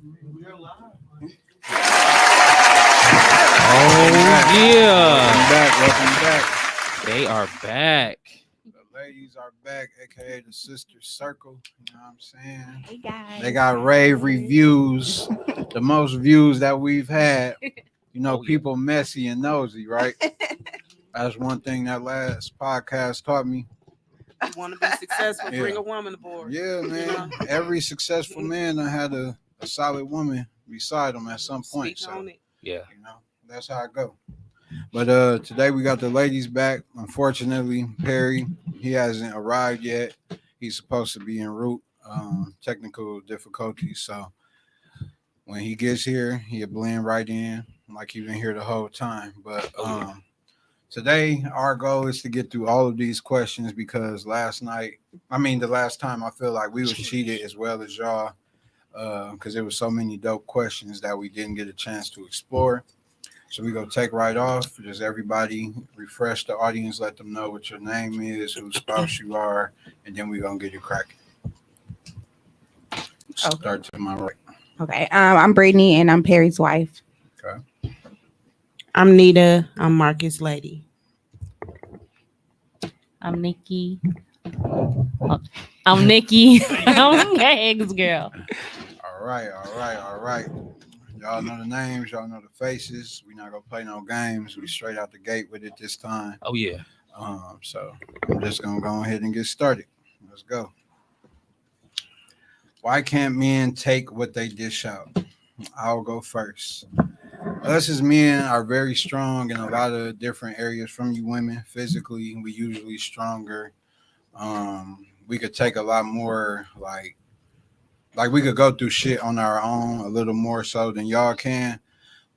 Oh Welcome yeah, back. Welcome back. they are back. The ladies are back, aka the Sister Circle. You know what I'm saying? Hey guys. They got rave reviews, the most views that we've had. You know, Oh, yeah. people messy and nosy, right? That's one thing that last podcast taught me. You want to be successful, Yeah. bring a woman aboard. Yeah, You man. know? Every successful man done had a solid woman beside him at some point. Speak So, on it. Yeah. you know, that's how I go. But today we got the ladies back. Unfortunately, Perry, he hasn't arrived yet. He's supposed to be en route. Technical difficulties. So when he gets here, he'll blend right in like he been here the whole time. But today our goal is to get through all of these questions because the last time I feel like we was cheated as well as y'all because there was so many dope questions that we didn't get a chance to explore. So we gonna take right off. Just everybody refresh the audience, let them know what your name is, whose spouse you are, and then we gonna get it cracking. Start to my right. Okay. I'm Brittany and I'm Perry's wife. Okay. I'm Nita. I'm Marcus' lady. I'm Nikki. Oh, I'm Nikki. I'm Meg's girl. All right. Y'all know the names, y'all know the faces. We not gonna play no games. We straight out the gate with it this time. Oh yeah. So I'm just gonna go ahead and get started. Let's go. Why can't men take what they dish out? I'll go first. Us as men are very strong in a lot of different areas from you women. Physically, we usually stronger. We could take a lot more like we could go through shit on our own a little more so than y'all can.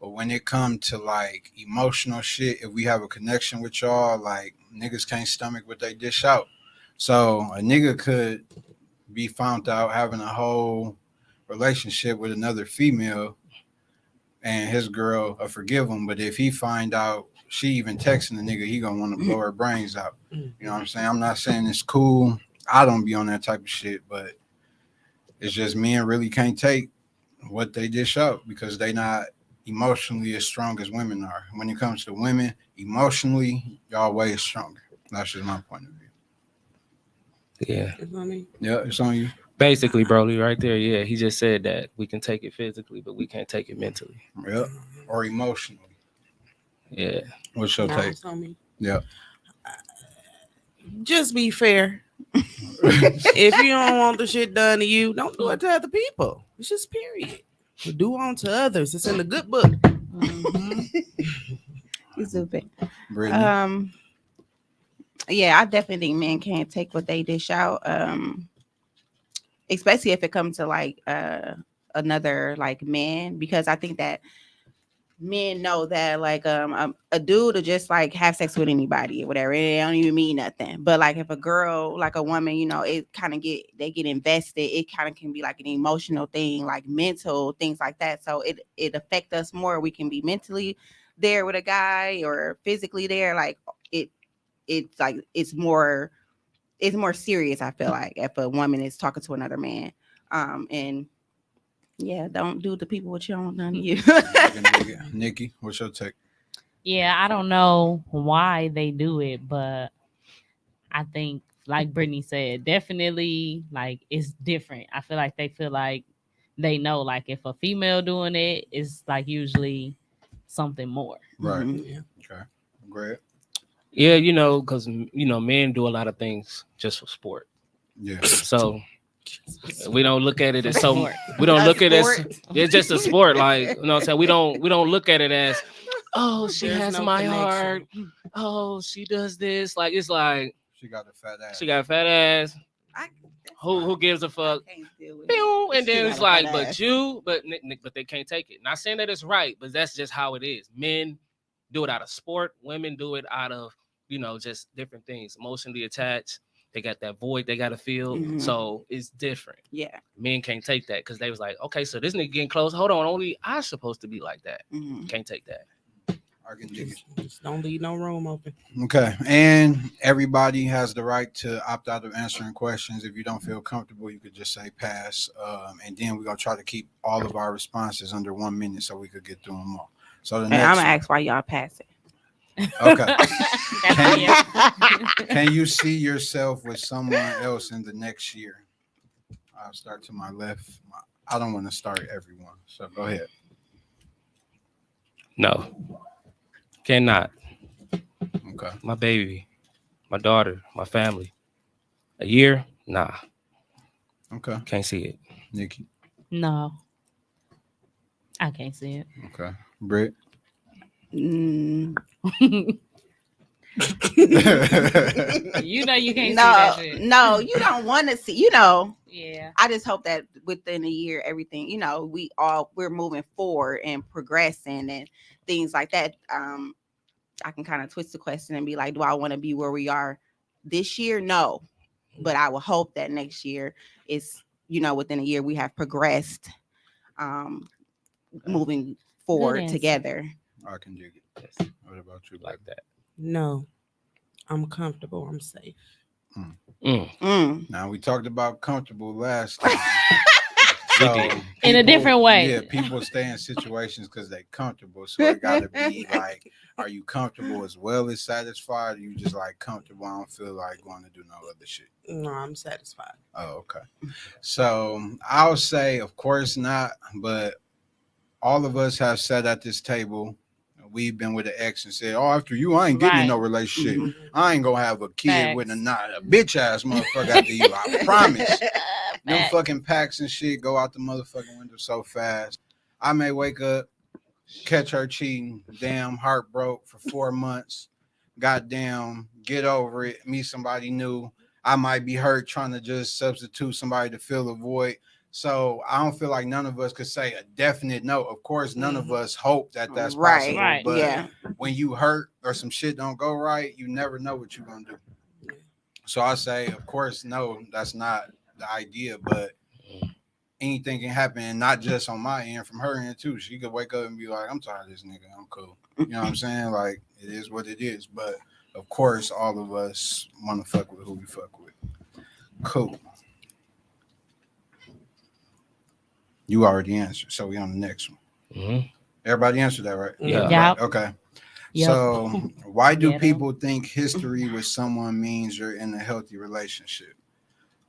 But when it comes to like emotional shit, if we have a connection with y'all, like niggas can't stomach what they dish out. So a nigga could be found out having a whole relationship with another female and his girl will forgive him. But if he find out she even texting the nigga, he gonna want to blow her brains out. You know what I'm saying? I'm not saying it's cool. I don't be on that type of shit, but it's just men really can't take what they dish out because they not emotionally as strong as women are. When it comes to women, emotionally, y'all way stronger. That's just my point of view. Yeah. It's on me. Yeah, it's on you. Basically, Broly, right there. Yeah, he just said that we can take it physically, but we can't take it mentally. Yep. Or emotionally. Yeah. What's your Nah, take? it's on me. Yep. Just be fair. If you don't want the shit done to you, don't do it to other people. It's just period. Do unto others. It's in the good book. He's stupid. Brittany. Yeah, I definitely think men can't take what they dish out. Especially if it comes to like another like man, because I think that men know that like a dude will just like have sex with anybody or whatever. It don't even mean nothing. But like if a girl, like a woman, you know, it kind of they get invested. It kind of can be like an emotional thing, like mental things like that. So it affects us more. We can be mentally there with a guy or physically there. Like it's like it's more serious. I feel like if a woman is talking to another man, and yeah, don't do the people what you don't done to you. Nikki, what's your take? Yeah, I don't know why they do it, but I think, like Brittany said, definitely like it's different. I feel like they feel like they know, like if a female doing it, it's like usually something more. Right. Yeah. Okay. Great. Yeah, because men do a lot of things just for sport. Yeah. So we don't look at it as so. Sport. We don't look at it as Sport. it's just a sport. Like, you know what I'm saying? We don't look at it as, oh, she There's has no my connection. heart. Oh, she does this. Like, it's like She got a fat ass. she got a fat ass. I, Who gives a fuck? I can't deal with it. Pew, and She then got it's a like, fat but ass. but they can't take it. Not saying that it's right, but that's just how it is. Men do it out of sport. Women do it out of, just different things. Emotionally attached. They got that void they got to feel. Mhm. So it's different. Yeah. Men can't take that because they was like, okay, so this nigga getting close. Hold on, only I supposed to be like that. Mhm. Can't take that. I can dig Just don't leave no room open. it. Okay. And everybody has the right to opt out of answering questions. If you don't feel comfortable, you could just say pass. And then we're going to try to keep all of our responses under 1 minute so we could get through them all. So the And I'm next gonna one. ask why y'all pass it. Okay. That's it. Can you see yourself with someone else in the next year? I'll start to my left. I don't want to start everyone. So go ahead. No, cannot. Okay. My baby, my daughter, my family. A year? Nah, Okay. can't see it. Nikki. No, I can't see it. Okay. Britt. Mm, You know you can't see no, that shit. no, you don't want to see. You know, Yeah. I just hope that within a year, everything, you know, we're moving forward and progressing and things like that. I can kind of twist the question and be like, do I want to be where we are this year? No, but I will hope that next year is, you know, within a year we have progressed, moving forward answer. together. I can dig it. Yes, What about you? like that. No, I'm comfortable. I'm safe. Mm. Now we talked about comfortable last time. We So did. In a different way. Yeah, people stay in situations because they're comfortable. So it gotta be like, are you comfortable as well as satisfied? Or you just like comfortable? I don't feel like going to do no other shit. No, I'm satisfied. Oh, okay. So I'll say, of course not, but all of us have sat at this table. We've been with an ex and said, "Oh, after you, I ain't getting in no Right. relationship. Mhm. I ain't gonna have a kid with Facts. not a bitch ass motherfucker after you. I promise." Them Facts. fucking packs and shit go out the motherfucking window so fast. I may wake up, catch her cheating, damn heart broke for 4 months. Goddamn, get over it, meet somebody new. I might be hurt trying to just substitute somebody to fill a void. So I don't feel like none of us could say a definite no. Of course, none of us hope that that's Right. possible. Right. But Yeah. when you hurt or some shit don't go right, you never know what you're gonna do. So I say, of course, no, that's not the idea, but anything can happen, and not just on my end, from her end too. She could wake up and be like, I'm tired of this nigga, I'm cool. You know what I'm saying? Like, it is what it is. But of course, all of us want to fuck with who we fuck with. Cool. You already answered, so we on the next one. Mhm. Everybody answered that, right? Yeah. Yep. Okay. Yep. So why do Ghetto. people think history with someone means you're in a healthy relationship?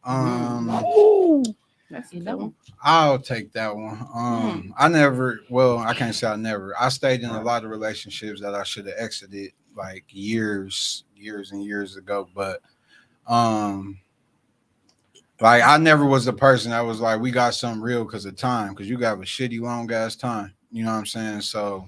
That's You cool. know. I'll take that one. I can't say I never. I stayed in a lot of relationships that I should have exited like years and years ago. But like I never was the person that was like, we got something real because of time, because you got a shitty long ass time. You know what I'm saying? So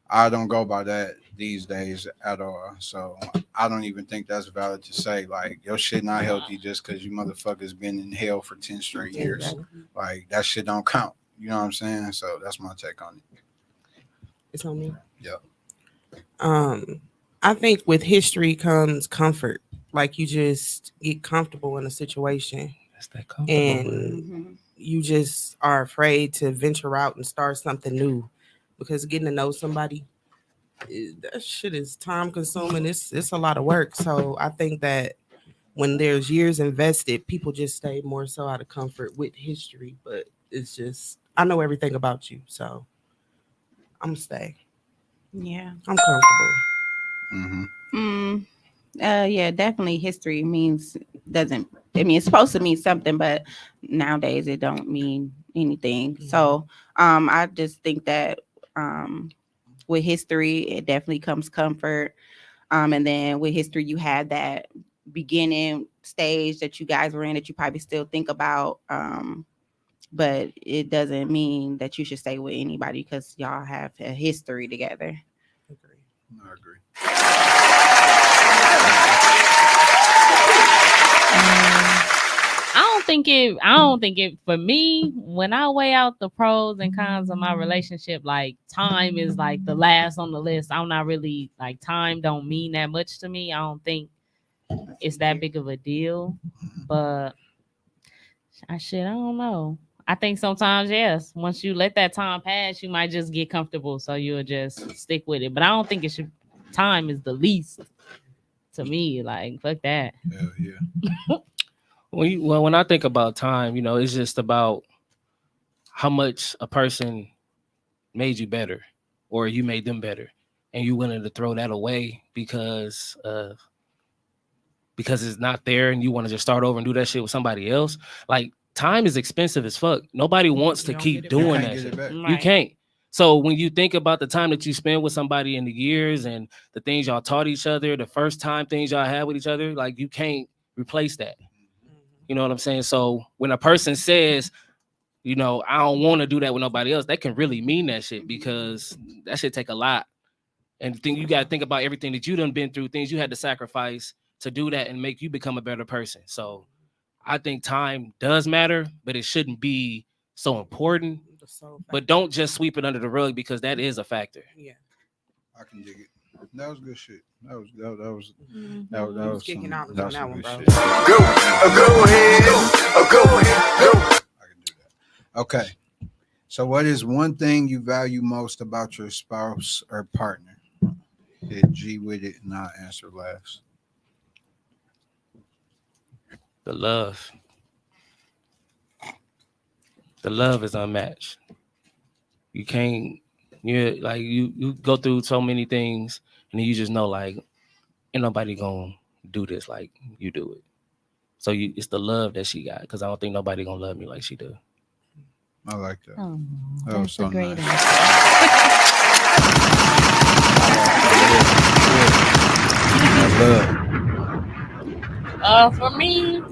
I don't go by that these days at all. So I don't even think that's valid to say like your shit not healthy just because you motherfuckers been in hell for 10 straight years. Like that shit don't count. You know what I'm saying? So that's my take on it. It's on me. Yeah. I think with history comes comfort. Like you just get comfortable in a situation, That's that comfortable. and Mhm. you just are afraid to venture out and start something new, because getting to know somebody, that shit is time consuming. It's a lot of work. So I think that when there's years invested, people just stay more so out of comfort with history. But it's just, I know everything about you, so I'm stay. Yeah. I'm comfortable. Mm-hmm. Yeah, definitely history doesn't I mean it's supposed to mean something, but nowadays it don't mean anything. So I just think that with history it definitely comes comfort. And then with history you had that beginning stage that you guys were in that you probably still think about. But it doesn't mean that you should stay with anybody because y'all have a history together. Agree. I agree. I don't think it for me, when I weigh out the pros and cons of my relationship, like time is like the last on the list. I'm not really like, time don't mean that much to me. I don't think it's that big of a deal. But I don't know. I think sometimes, yes, once you let that time pass, you might just get comfortable. So you'll just stick with it. But I don't think it should. Time is the least to me. Like, fuck that. Hell yeah. When I think about time, it's just about how much a person made you better, or you made them better, and you willing to throw that away because it's not there, and you want to just start over and do that shit with somebody else. Like, time is expensive as fuck. Nobody wants to keep doing that shit. Back. You can't. So when you think about the time that you spend with somebody in the years and the things y'all taught each other, the first time things y'all had with each other, like, you can't replace that. You know what I'm saying? So when a person says, I don't want to do that with nobody else, that can really mean that shit, because that shit take a lot. And you got to think about everything that you done been through, things you had to sacrifice to do that and make you become a better person. So I think time does matter, but it shouldn't be so important. But don't just sweep it under the rug, because that is a factor. Yeah, I can dig it. That was good shit. That was kicking some, out that on was that some one, good bro. shit. Go ahead. Go ahead. I can do that. Okay. So what is one thing you value most about your spouse or partner? Hit G with it and I'll answer last. The love. The love is unmatched. You can't, you go through so many things, and then you just know, like, ain't nobody gonna do this like you do it. So it's the love that she got, because I don't think nobody gonna love me like she do. I like that. Oh, That was that's so a great nice. answer. For me,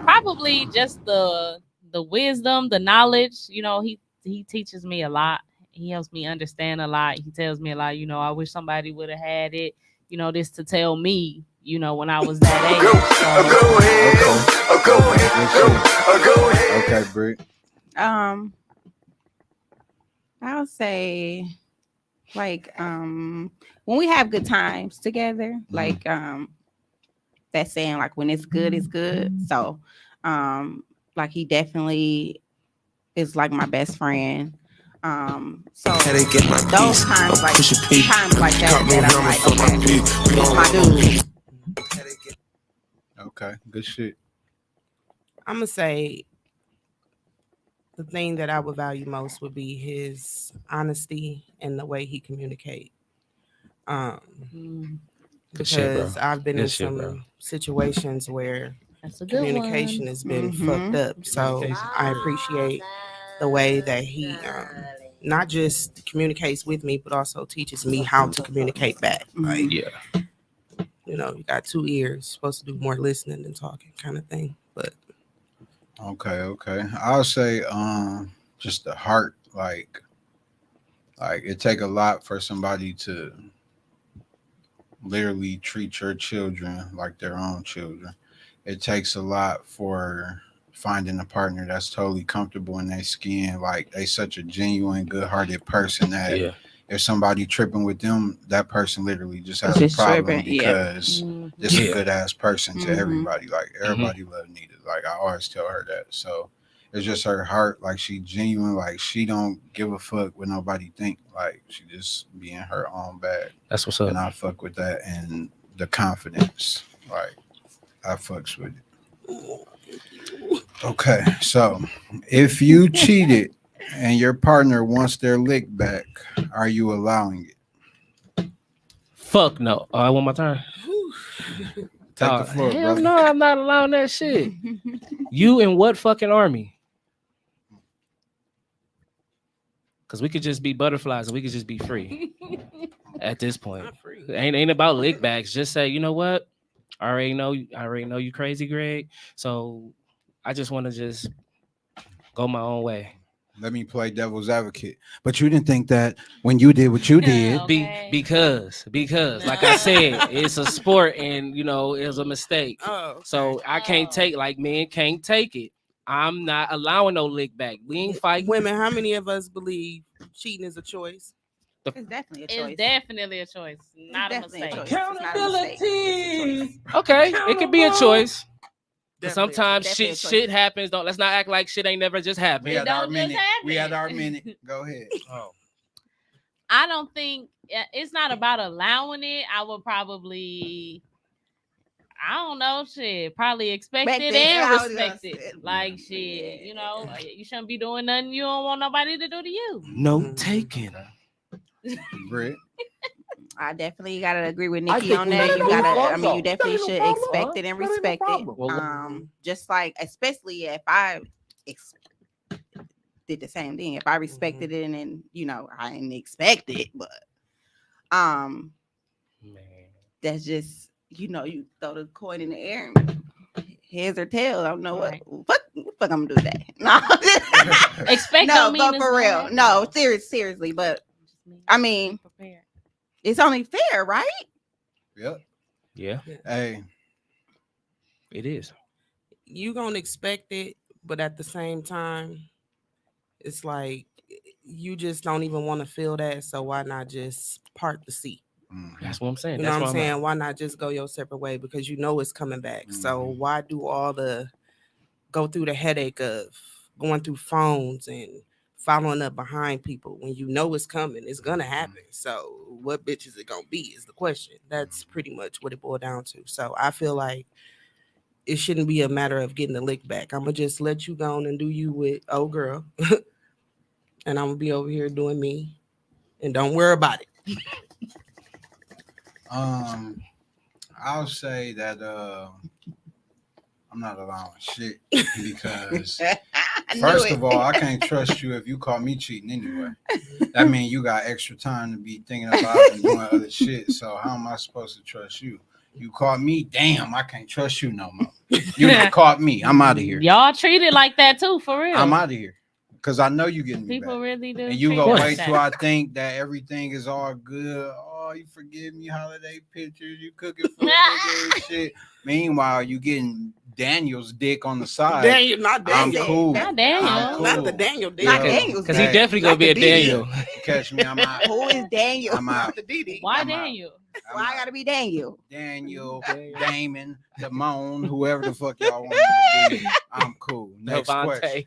probably just the wisdom, the knowledge. He teaches me a lot. He helps me understand a lot. He tells me a lot. I wish somebody would have had it. This to tell me. When I was that age. Go ahead. Okay, Brie. I would say, like, when we have good times together, like, that saying, like, when it's good. So, like, he definitely is like my best friend. So those times like that I'm like, okay, it's my dude. Okay, good shit. I'm gonna say the thing that I would value most would be his honesty and the way he communicate. Good shit, bro. Because I've been Good in shit, some bro. situations where That's a good communication one. has been Mhm. fucked up. So I appreciate the way that he not just communicates with me, but also teaches me how to communicate back. Like, Yeah. you got 2 ears, supposed to do more listening than talking, kind of thing. But Okay. I'll say just the heart, like it take a lot for somebody to literally treat your children like their own children. It takes a lot for finding a partner that's totally comfortable in their skin. Like, they such a genuine, good-hearted person that Yeah. if somebody tripping with them, that person literally just has Just a problem tripping, yeah. because Mhm. it's a Yeah. good ass person to Mhm. everybody. Like, everybody love Nita. Like, I always tell her that. So it's just her heart. Like, she genuine. Like, she don't give a fuck what nobody think. Like, she just be in her own bag. That's what's up. And I fuck with that, and the confidence. Like, I fucks with it. Okay, so if you cheated and your partner wants their lick back, are you allowing it? Fuck no. Oh, I want my turn. Take the floor, hell brother. no, I'm not allowing that shit. You in what fucking army? Because we could just be butterflies and we could just be free at this point. not free. Ain't about lick backs. Just say, you know what? I already know you crazy, Greg. So I just want to just go my own way. Let me play devil's advocate. But you didn't think that when you did what you did. Okay. Because like I said, it's a sport, and it was a mistake. Oh, okay. So I can't take, like, men can't take it. I'm not allowing no lick back. We ain't fighting. Women, how many of us believe cheating is a choice? It's definitely a choice. It's definitely a choice, not a Definitely a mistake. choice. It's not a mistake. It's a choice. Okay, it could be a choice. 'Cause Definitely. sometimes Definitely a shit choice. shit happens. Don't let's not act like shit ain't never just We happened. had our don't just minute. We had our happen. minute. Go ahead. Oh. I don't think it's not about allowing it. I would probably, I don't know, shit, probably expect Expect it it. and I was respect gonna it. say- Like shit, you know, you shouldn't be doing nothing you don't want nobody to do to you. Note taken. Britt. I definitely gotta agree with I Nikki think on we that. need to You move gotta, on, I mean, you though. definitely That ain't no should problem, expect huh? it and That ain't no respect it. problem. Well, Just like, especially if I did the same thing. If I respected it and then, I didn't expect it, but man. that's just, you throw the coin in the air and heads or tails. I don't know Right. what the fuck I'm gonna do today. No, Expect no, don't mean but it's for gonna real, happen. no, seriously. But I mean, Prepare. it's only fair, right? Yep. Yeah, Hey, it is. You gonna expect it, but at the same time, it's like you just don't even want to feel that. So why not just part the sea? That's what I'm saying. You know That's what I'm where saying? at. Why not just go your separate way? Because you know it's coming back. So Mhm. why do all the go through the headache of going through phones and following up behind people when you know it's coming? It's gonna happen. So what bitch is it gonna be is the question. That's pretty much what it boiled down to. So I feel like it shouldn't be a matter of getting the lick back. I'm gonna just let you go on and do you with old girl, and I'm gonna be over here doing me, and don't worry about it. I'll say that I'm not allowing shit because I knew first it. of all, I can't trust you if you caught me cheating anyway. That means you got extra time to be thinking about and doing other shit. So how am I supposed to trust you? You caught me, damn, I can't trust you no more. You done caught me. I'm out of here. Y'all treat it like that too, for real. I'm out of here. Because I know you getting me People back. really do. And you treat gonna it like wait that. till I think that everything is all good. Oh, you forgive me, holiday pictures, you cooking for a nigga and shit. Meanwhile, you getting Daniel's dick on the side. Daniel, not I'm Daniel. cool. Not Daniel. I'm cool. Not the Daniel. Not Daniel. Daniel's Because he Dad. definitely Not gonna be the a Diddy. Daniel. You catch me, I'm out. Who is Daniel? I'm out. The Diddy. Why I'm out. Daniel? Why I gotta be Daniel? Daniel, Daniel. Damon, Damone, whoever the fuck y'all want me to be. I'm cool. Next Devontae. question.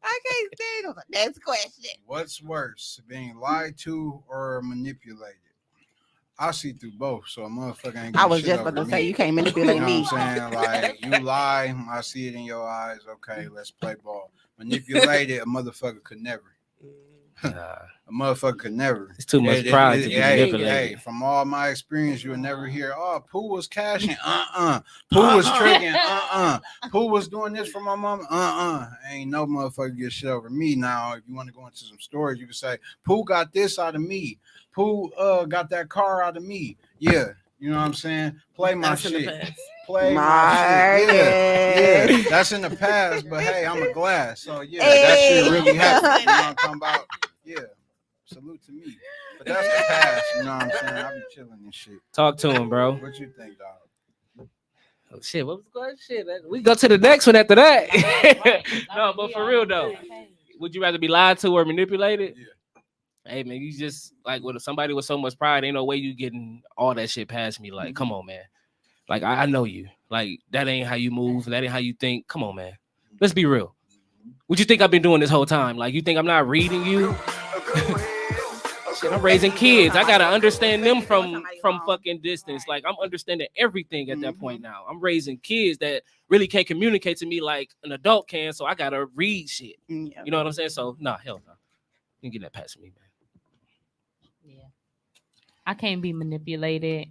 I can't stand on the next question. What's worse, being lied to or manipulated? I see through both, so a motherfucker ain't I gonna was shit just over about to me. say you can't manipulate You know me. what I'm saying? Like, you lie, I see it in your eyes. Okay, let's play ball. Manipulated, a motherfucker could never. Nah, A motherfucker could never. it's too much pride to be Hey, manipulated. from all my experience, you would never hear, oh, Pooh was cashing. Pooh was tricking. Pooh was doing this for my mom. Ain't no motherfucker get shit over me. Now, if you want to go into some stories, you can say, Pooh got this out of me. Pooh got that car out of me. Yeah. You know what I'm saying? Play my That's in the shit. past. Play my shit. Marcus. Yeah. That's in the past. But hey, I'm a glass. So yeah, that shit really happened. You know what I'm talking about? Yeah. Salute to me. But that's the past. You know what I'm saying? I be chilling and shit. Talk to him, bro. What you think, dog? Oh, shit, what was going shit? We go to the next one after that. Right. No, but for real though, would you rather be lied to or manipulated? Yeah. Hey man, you just like with somebody with so much pride, ain't no way you getting all that shit past me. Like, come on, man. Like I know you. Like that ain't how you move. That ain't how you think. Come on, man. Let's be real. What you think I've been doing this whole time? Like you think I'm not reading you? Shit, I'm raising kids. I gotta understand them from fucking distance. Like I'm understanding everything at that point now. I'm raising kids that really can't communicate to me like an adult can. So I gotta read shit. Yeah. You know what I'm saying? So nah, hell no. You can get that past me, man. Yeah. I can't be manipulated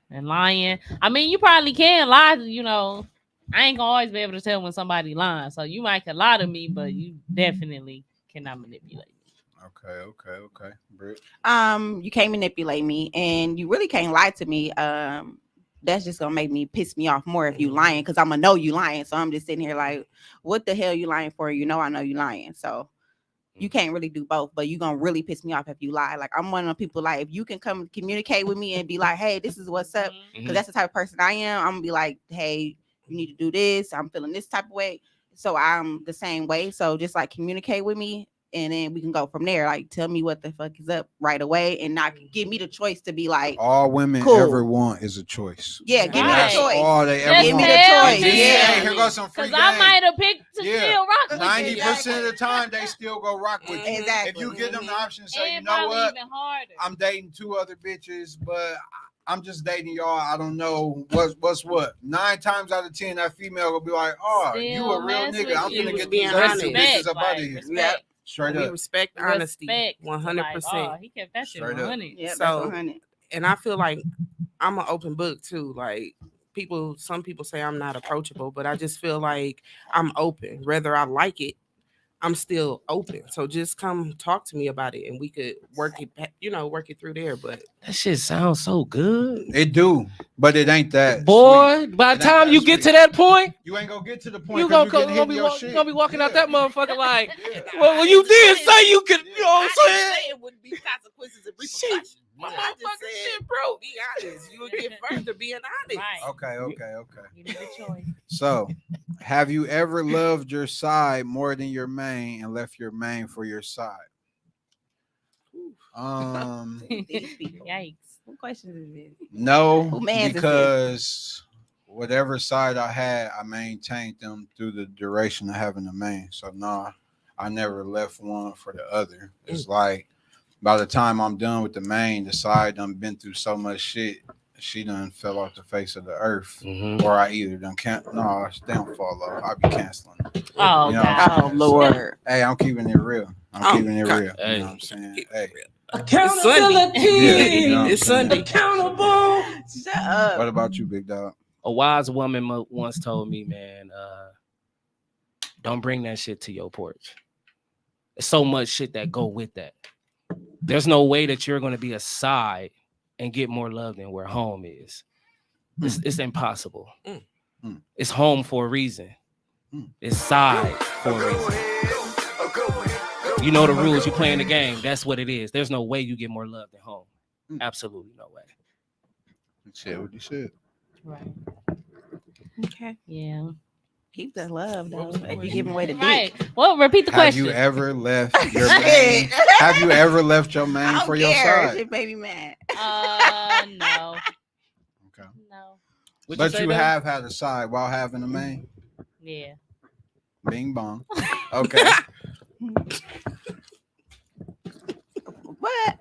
and lying. I mean, you probably can lie, you know. I ain't gonna always be able to tell when somebody lying. So you might can lie to me, but you definitely cannot manipulate me. Okay. Britt. You can't manipulate me, and you really can't lie to me. That's just gonna make me piss me off more if you lying, because I'm gonna know you lying. So I'm just sitting here like, what the hell you lying for? You know I know you lying. So you can't really do both, but you gonna really piss me off if you lie. Like I'm one of the people, like if you can come communicate with me and be like, hey, this is what's up, because that's the type of person I am. I'm gonna be like, hey, you need to do this. I'm feeling this type of way. So I'm the same way. So just like communicate with me and then we can go from there. Like, tell me what the fuck is up right away, and not give me the choice to be like, All women Cool. ever want is a choice. yeah, give me the Right. That's choice. all they Just ever Give me want. the tell choice, me. yeah. Hey, here goes some free Because I game. might have picked to Yeah. still rock with 90% you. of the time, they still go rock with you. Exactly. If you give them the option to say, you And know probably what, even harder. I'm dating 2 other bitches, but I'm just dating y'all. I don't know what's what. 9 times out of 10, that female will be like, "Oh, you Still a real mess nigga. with I'm you. gonna get Being these other 2 honest. bitches up out like, of here." respect. Straight We up. respect honesty, Respect. 100%. Like, oh, he kept that shit Straight up. 100. Yeah, So- that's 100. And I feel like I'm an open book too. Like some people say I'm not approachable, but I just feel like I'm open. Whether I like it, I'm still open. So just come talk to me about it, and we could work it, work it through there. But That shit sounds so good. It do, but it ain't that. Boy, by It the ain't time that you get sweet. to that point, You ain't gonna get to the point you because gonna, you getting hit in your you shit. gonna be walking out Yeah. that motherfucker like, Yeah. well, when you did say you could, you know what I'm saying? it would be consequences and Shit. My Yeah. mom just said, bro, be honest. You would get further being honest. Right. Okay. Give me the choice. So, have you ever loved your side more than your main and left your main for your side? These people. Yikes. What questions is this? No, Who mans is this? because whatever side I had, I maintained them through the duration of having the main. So no, I never left one for the other. It's like by the time I'm done with the main, the side done been through so much shit. She done fell off the face of the earth, Mhm. or I either done can't. No, they don't fall off. I be canceling. Oh, You know, God. Oh Lord. Hey, I'm keeping it real. I'm Oh, keeping it God. real. Hey. You know what I'm saying? Hey, It's Sunday. yeah, you know what I'm It's saying? Sunday. Shut up. What about you, big dog? A wise woman once told me, man, don't bring that shit to your porch. There's so much shit that go with that. There's no way that you're going to be a side and get more love than where home is. It's impossible. Mm. It's home for a reason. Mm. It's side for a reason. You know the rules. You playing the game. That's what it is. There's no way you get more love than home. Mm. Absolutely no way. Shit, what you said. Right. Okay. Yeah. Keep the love though. was the If you question? giving away the dick. Right. Well, repeat the Have question. you ever left your main? Have you ever left your I main don't for your care. side? Shit made me mad. No. Okay. No. What But say, you baby? have had a side while having a main. Yeah. Bing bong. Okay. What?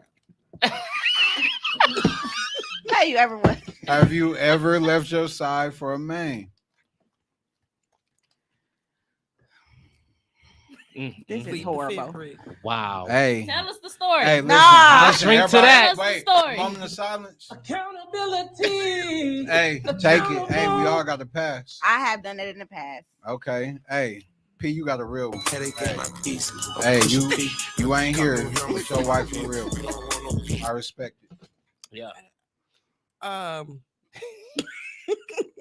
How you ever went? Have you ever left your side for a main? This is Plead the horrible. fifth, Rick. Wow. Hey. Tell us the story. Hey, listen. Nah. listen, Drink to everybody- that. Wait, Tell us the story. moment of silence. Accountability. Hey, take it. Hey, we all got to pass. I have done it in the past. Okay. Hey, P, you got a real one. Headache in my pieces. Hey, you ain't here with your wife for real. I respect it. Yeah.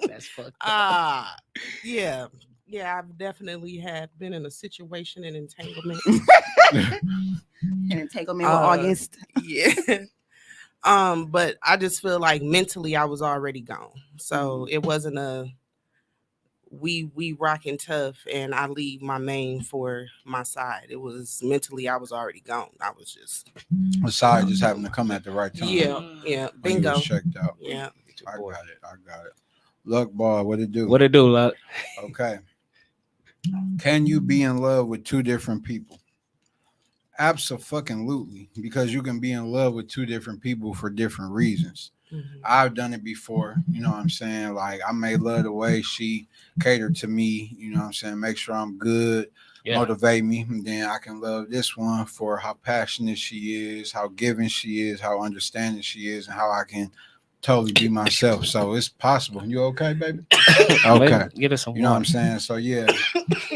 That's fucked up. Yeah. I've definitely have been in a situation in entanglement. An entanglement with Uh, August. Yeah. But I just feel like mentally I was already gone. So it wasn't a we rocking tough and I leave my main for my side. It was mentally I was already gone. I was just The side just happened to come at the right time. yeah, When you bingo. was checked out. Yeah. I got it. Look, boy, what it do? What it do, Luck? Okay. Can you be in love with 2 different people? Absolutely, because you can be in love with 2 different people for different reasons. Mhm. I've done it before, you know what I'm saying? Like, I may love the way she catered to me, you know what I'm saying? Make sure I'm good, Yeah. motivate me, and then I can love this one for how passionate she is, how giving she is, how understanding she is, and how I can totally be myself. So it's possible. You okay, baby? Okay. Get us some You know what I'm water. saying? So yeah,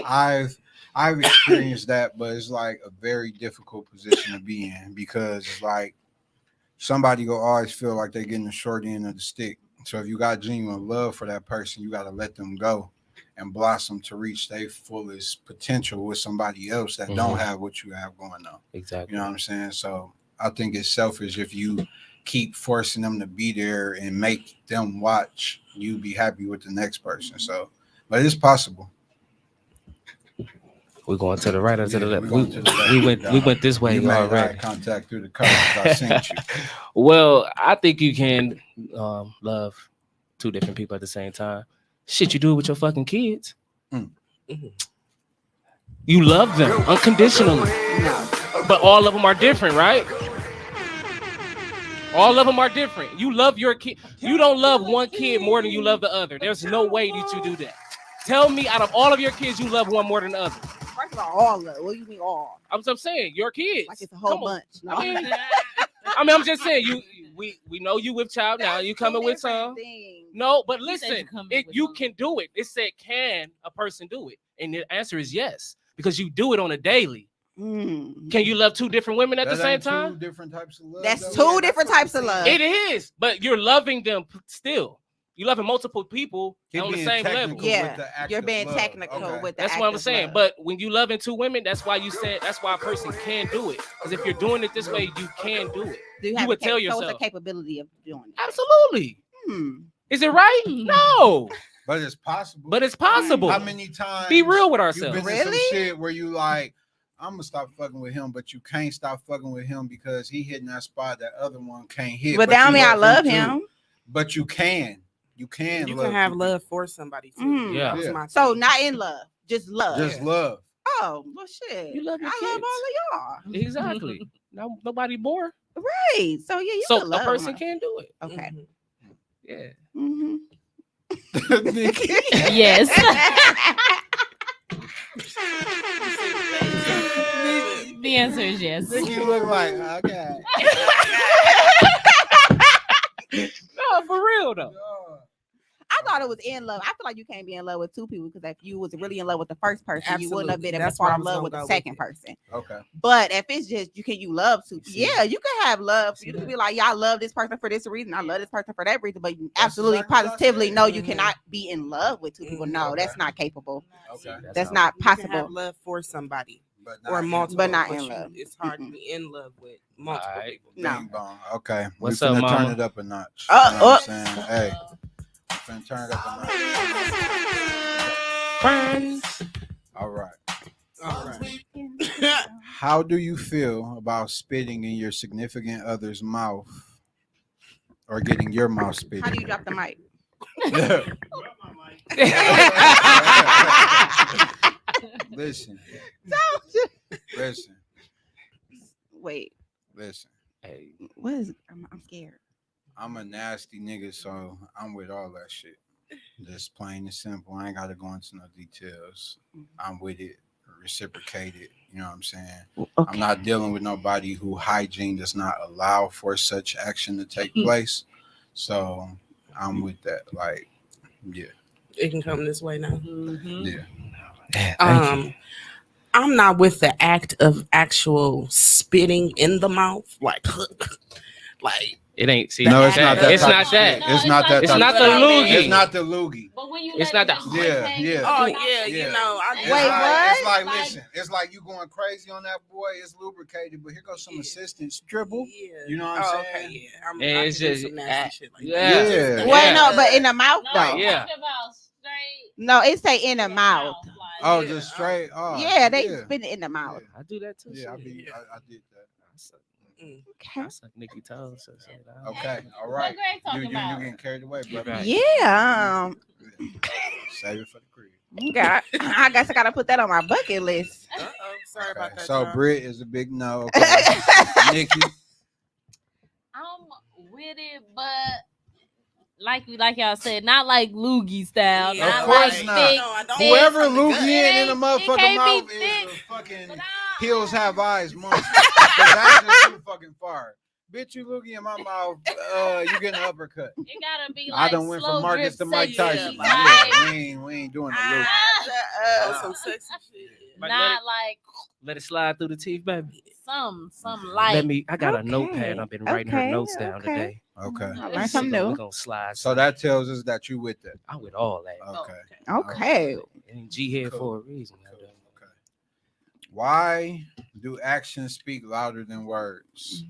I've experienced that, but it's like a very difficult position to be in because it's like somebody will always feel like they're getting the short end of the stick. So if you got genuine love for that person, you got to let them go and blossom to reach their fullest potential with somebody else that don't have what you have going on. Exactly. You know what I'm saying? So I think it's selfish if you keep forcing them to be there and make them watch you be happy with the next person. So, but it's possible. We going to the right or to the Yeah, left? we going to the left. We went this way You made eye already. contact through the colors. I sent you. Well, I think you can love two different people at the same time. Shit, you do it with your fucking kids. Mm. You love them unconditionally, No. but all of them are different, right? All of them are different. You love your kid. You don't love one kid more than you love the other. There's no way that you do that. Tell me, out of all of your kids, you love one more than the other. First of all of. What do you mean all? I'm saying your kids. Like it's a whole Come on. bunch. No. I mean, I'm just saying we know you with child now. You coming with some. No, but He said listen, you coming with you some. can do it. It said, can a person do it? And the answer is yes, because you do it on a daily. Mm. Can you love two different women at the That same ain't time? Two different types of love. That's though? two different types of love. It is, but you're loving them still. You're loving multiple people Keep on the being same level. technical with Yeah, the act you're of being love. technical Okay. with the That's act what I'm of saying. love. But when you loving two women, that's why you said that's why a person can do it. Because if you're doing it this way, you can do it. Do you have would the tell So yourself. it's a capability of doing it. Absolutely. Hmm. Is it right? No, But it's possible. but it's possible. How many times? Be real with You've ourselves. been in some Really? shit where you like, I'm gonna stop fucking with him, but you can't stop fucking with him because he hitting that spot that other one can't hit. But that don't you mean I love too. him. But you can. You can. You love can have people. love for somebody too. Mm. Yeah. That was Yeah. my So thing. not in love, just love. Just love. Oh well, shit. You love your I love kids. all of Exactly. No, nobody more. y'all. Right. So yeah, you So can a love person them. can do it. Okay. Yeah. Mm-hmm. Nikki. Yes. The answer is yes. Nikki look like okay. No, for real though. I thought it was in love. I feel like you can't be in love with two people because if you was really in love with the first person, you wouldn't have been Absolutely. able That's to fall where I in was love gonna with the go with second it. person. Okay. But if it's just you love two. See? Yeah, you can have love. You can be like, yeah, I love this person for this reason. I love this person for that reason. But you That's absolutely, exactly what I positively, said. no, you Mhm. cannot be in love with two people. No, Okay. that's not capable. Okay. That's not You can have possible. love for somebody But or not multiple, But not in you- love. It's hard to be in love with multiple Alright. people. No. Bing bong. Okay. What's we up, finna mama? turn it up a notch. Uh, You know what I'm saying? Hey. We finna turn it up a notch. Friends. All right. All right. How do you feel about spitting in your significant other's mouth or getting your mouth spit How do in? you drop the mic? Listen. Listen. Wait, Listen. Hey, what is? I'm scared. I'm a nasty nigga, so I'm with all that shit. Just plain and simple. I ain't gotta go into no details. I'm with it, reciprocate it. You know what I'm saying? I'm not dealing with nobody who hygiene does not allow for such action to take place. So I'm with that. Like, yeah, It can come this way now. yeah. thank you. I'm not with the act of actual spitting in the mouth, like, like It ain't. See, No, it's not that. It's type not of that. shit. It's not that. It's type not of the shit. loogie. It's not the loogie. But when you It's let not it the- just Yeah, hang, yeah. oh it's yeah, not- you know, I It's Wait, like, what? It's like, Like- listen, it's like you going crazy on that boy. It's lubricated, but here goes some assistance dribble. Yeah. You know what I'm saying? Okay, yeah. And I it's can do just- some nasty shit like yeah. that. Yeah. Wait, Yeah. no, but in the mouth No, though. I'm Yeah. talking about straight No, it say in the mouth. like, Oh, Yeah, just straight. Oh, Yeah, they yeah. spit it in the mouth. I do that too. Yeah, I, shit. be, I did that. I suck, Okay. I suck Nikki toes. So Okay, all What right. Greg You talking about? getting carried away, brother. Right. Yeah. Save it for the crib. I guess I gotta put that on my bucket list. Sorry about Okay, that. so y'all. Britt is a big no. Okay. Nikki, I'm with it, but like y'all said, not like loogie style. Yeah, not Of course like not. thick, No, I don't thick. want whoever something good. loogie in a It motherfucking can't be mouth is thick, a fucking But hills have eyes monster. 'Cause that's just too fucking far. Bitch, you loogie in my mouth, you getting an uppercut. it gotta be I like done went slow from Marcus drip, to Mike sexy, Tyson. like- Yeah, we ain't doing the loogie. Oh, some sexy shit. But not like Let it slide through the teeth, baby. some light. Let me. I got a Okay, notepad. I've been writing her okay, notes down okay. today. Okay. I learned something We're new. gonna slide. So that tells us that you with that. I'm with all that. Okay. Okay. And G here Cool. for a reason. Cool. Okay. Why do actions speak louder than words?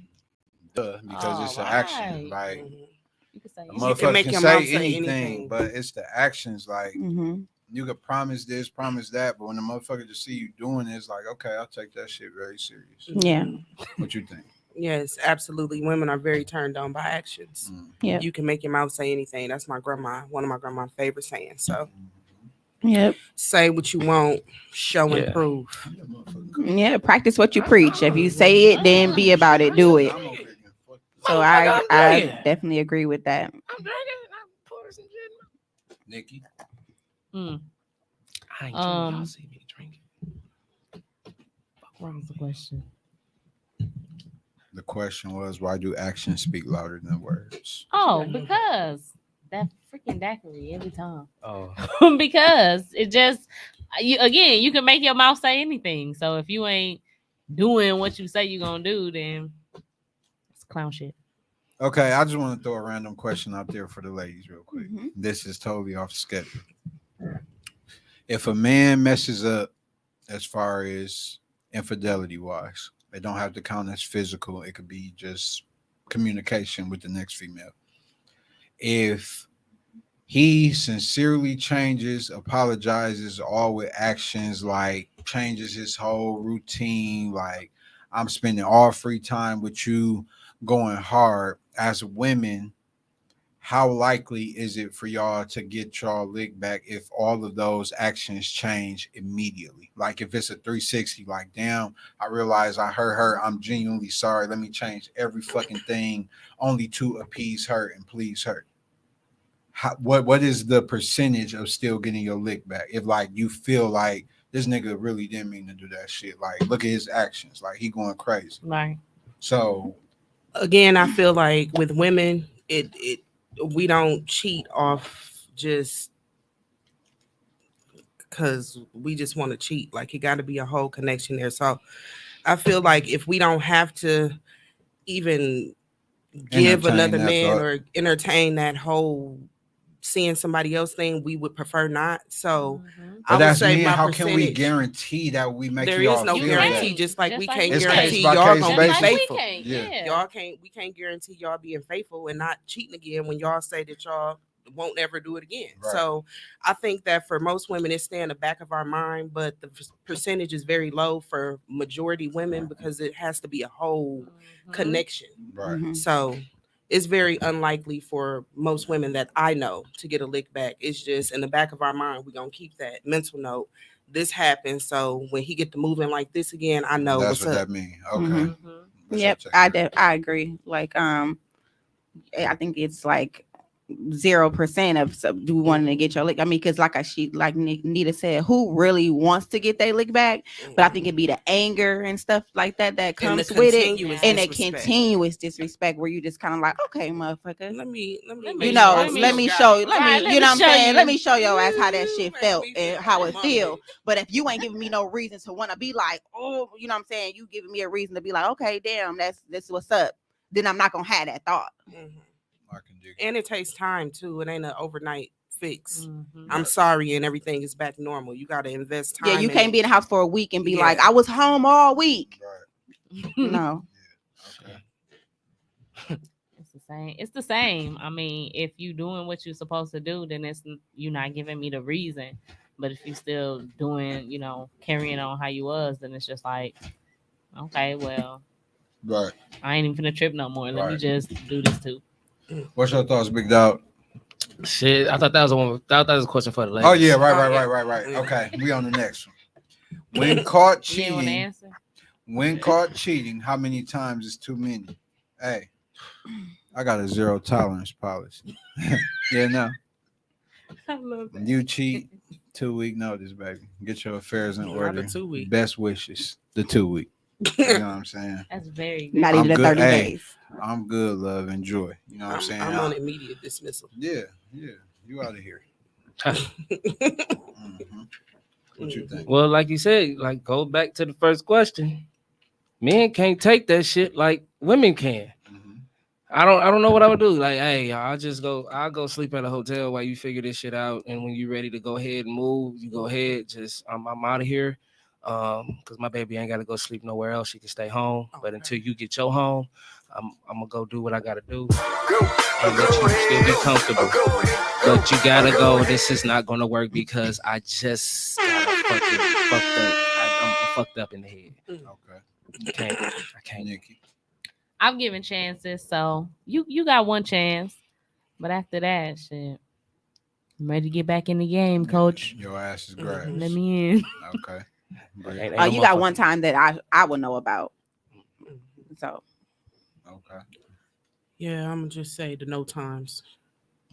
Duh, because it's an action. right. Like Mhm. You can say a it. motherfucker make can your say mouth say anything, anything. but it's the actions. Like Mm-hmm. You could promise this, promise that, but when the motherfucker just see you doing it, it's like, okay, I'll take that shit very serious. Yeah. What you think? Yes, absolutely. Women are very turned on by actions. Mm. Yeah. You can make your mouth say anything. That's one of my grandma's favorite sayings. So Yep. say what you want, show and Yeah. prove. Yeah. Practice what you preach. If you say it, then be about it. Do it. So I definitely agree with that. I'm drinking. I'm pouring some gin. Nikki, Mm. I ain't drinking. Y'all see me drinking. What was the question? the question was, why do actions speak louder than words? Oh, because that freaking daiquiri every time. Oh, Because it just you can make your mouth say anything. So if you ain't doing what you say you're gonna do, then it's clown shit. Okay, I just want to throw a random question out there for the ladies real quick. Mhm. This is totally off schedule. If a man messes up as far as infidelity wise, it don't have to count as physical. It could be just communication with the next female. If he sincerely changes, apologizes, all with actions, like changes his whole routine, like I'm spending all free time with you, going hard. As women, how likely is it for y'all to get y'all lick back if all of those actions change immediately? Like if it's a 360, like damn, I realize I hurt her. I'm genuinely sorry. Let me change every fucking thing only to appease her and please her. What is the percentage of still getting your lick back if like you feel like this nigga really didn't mean to do that shit? Like look at his actions, like he going crazy. Right. So Again, I feel like with women, it we don't cheat off just because we just want to cheat. Like it got to be a whole connection there. So I feel like if we don't have to even give Entertain another that man thought. or entertain that whole seeing somebody else thing, we would prefer not. So I but would that's say me. my How can we percentage. guarantee that we make There y'all is no feel guarantee, that? just like we can't It's guarantee case by y'all case gonna basis. be faithful. Yeah. We can't guarantee y'all being faithful and not cheating again when y'all say that y'all won't ever do it again. Right. So I think that for most women it stay in the back of our mind, but the percentage is very low for majority women because it has to be a whole connection. Right. Mhm. So it's very unlikely for most women that I know to get a lick back. It's just in the back of our mind, we're gonna keep that mental note. This happened, so when he get to moving like this again, I know That's what's what up. that means. Okay. Mhm. What's Yep, your take? I agree. Like I think it's like 0% of do wanting to get your lick. I mean, because like Nita said, who really wants to get their lick back? But I think it'd be the anger and stuff like that And the comes with it, continuous and a disrespect. continuous disrespect where you just kind of like, okay, motherfucker, Let me You make you sure know, I let still me got show it. you, let Right, me, let you know me what I'm show saying? you. Let me show your ass how that shit Make felt me and feel how like it a feel. mama. But if you ain't giving me no reason to want to be like, oh, you know what I'm saying? You giving me a reason to be like, okay, damn, that's what's up. Then I'm not gonna have that thought. Mhm. I can dig it. And it takes time too. It ain't an overnight fix. Mhm. I'm sorry, and everything is back normal. You got to invest time. Yeah, you can't be in the house for a week and be Yeah. like, I was home all week. Right. No. Okay. It's the same. It's the same. I mean, if you doing what you're supposed to do, then you're not giving me the reason. But if you still doing, carrying on how you was, then it's just like, okay, well, Right. I ain't even finna trip no more. Let me Right. just do this too. What's your thoughts, Big Dog? shit. I thought that was a one. I thought that was a question for the ladies. Oh yeah, right. Yeah. Okay, we on the next one. When caught You didn't want to cheating, answer? when caught cheating, how many times is too many? Hey, I got a zero tolerance policy. Yeah, no. I love When you cheat, 2-week notice, baby. Get your affairs in Not the order. 2 week. Best wishes. The 2-week. You know what I'm saying? That's very good. Not I'm even the good. 30 Hey. days. I'm good, love. Enjoy. You know what I'm saying? I'm on immediate dismissal. Yeah. You out of here. Mhm. What you think? Well, like you said, like go back to the first question. Men can't take that shit like women can. Mhm. I don't know what I would do. Like, hey, I'll go sleep at a hotel while you figure this shit out. And when you're ready to go ahead and move, you go ahead. I'm out of here. Because my baby ain't gotta go sleep nowhere else. She can stay home. But Okay. until you get your home, I'm gonna go do what I gotta do. Go, and let you still be comfortable. But you gotta go. This is not gonna work because I just got fucking fucked up. I'm fucked up in the head. Okay. I can't. Nikki. I'm giving chances, so you got one chance, but after that, shit, I'm ready to get back in the game, coach. Your ass is grass. Let me in. Okay. Ain't Oh, no you got motherfucker. one time that I would know about. So Okay. Yeah, I'm gonna just say the no times.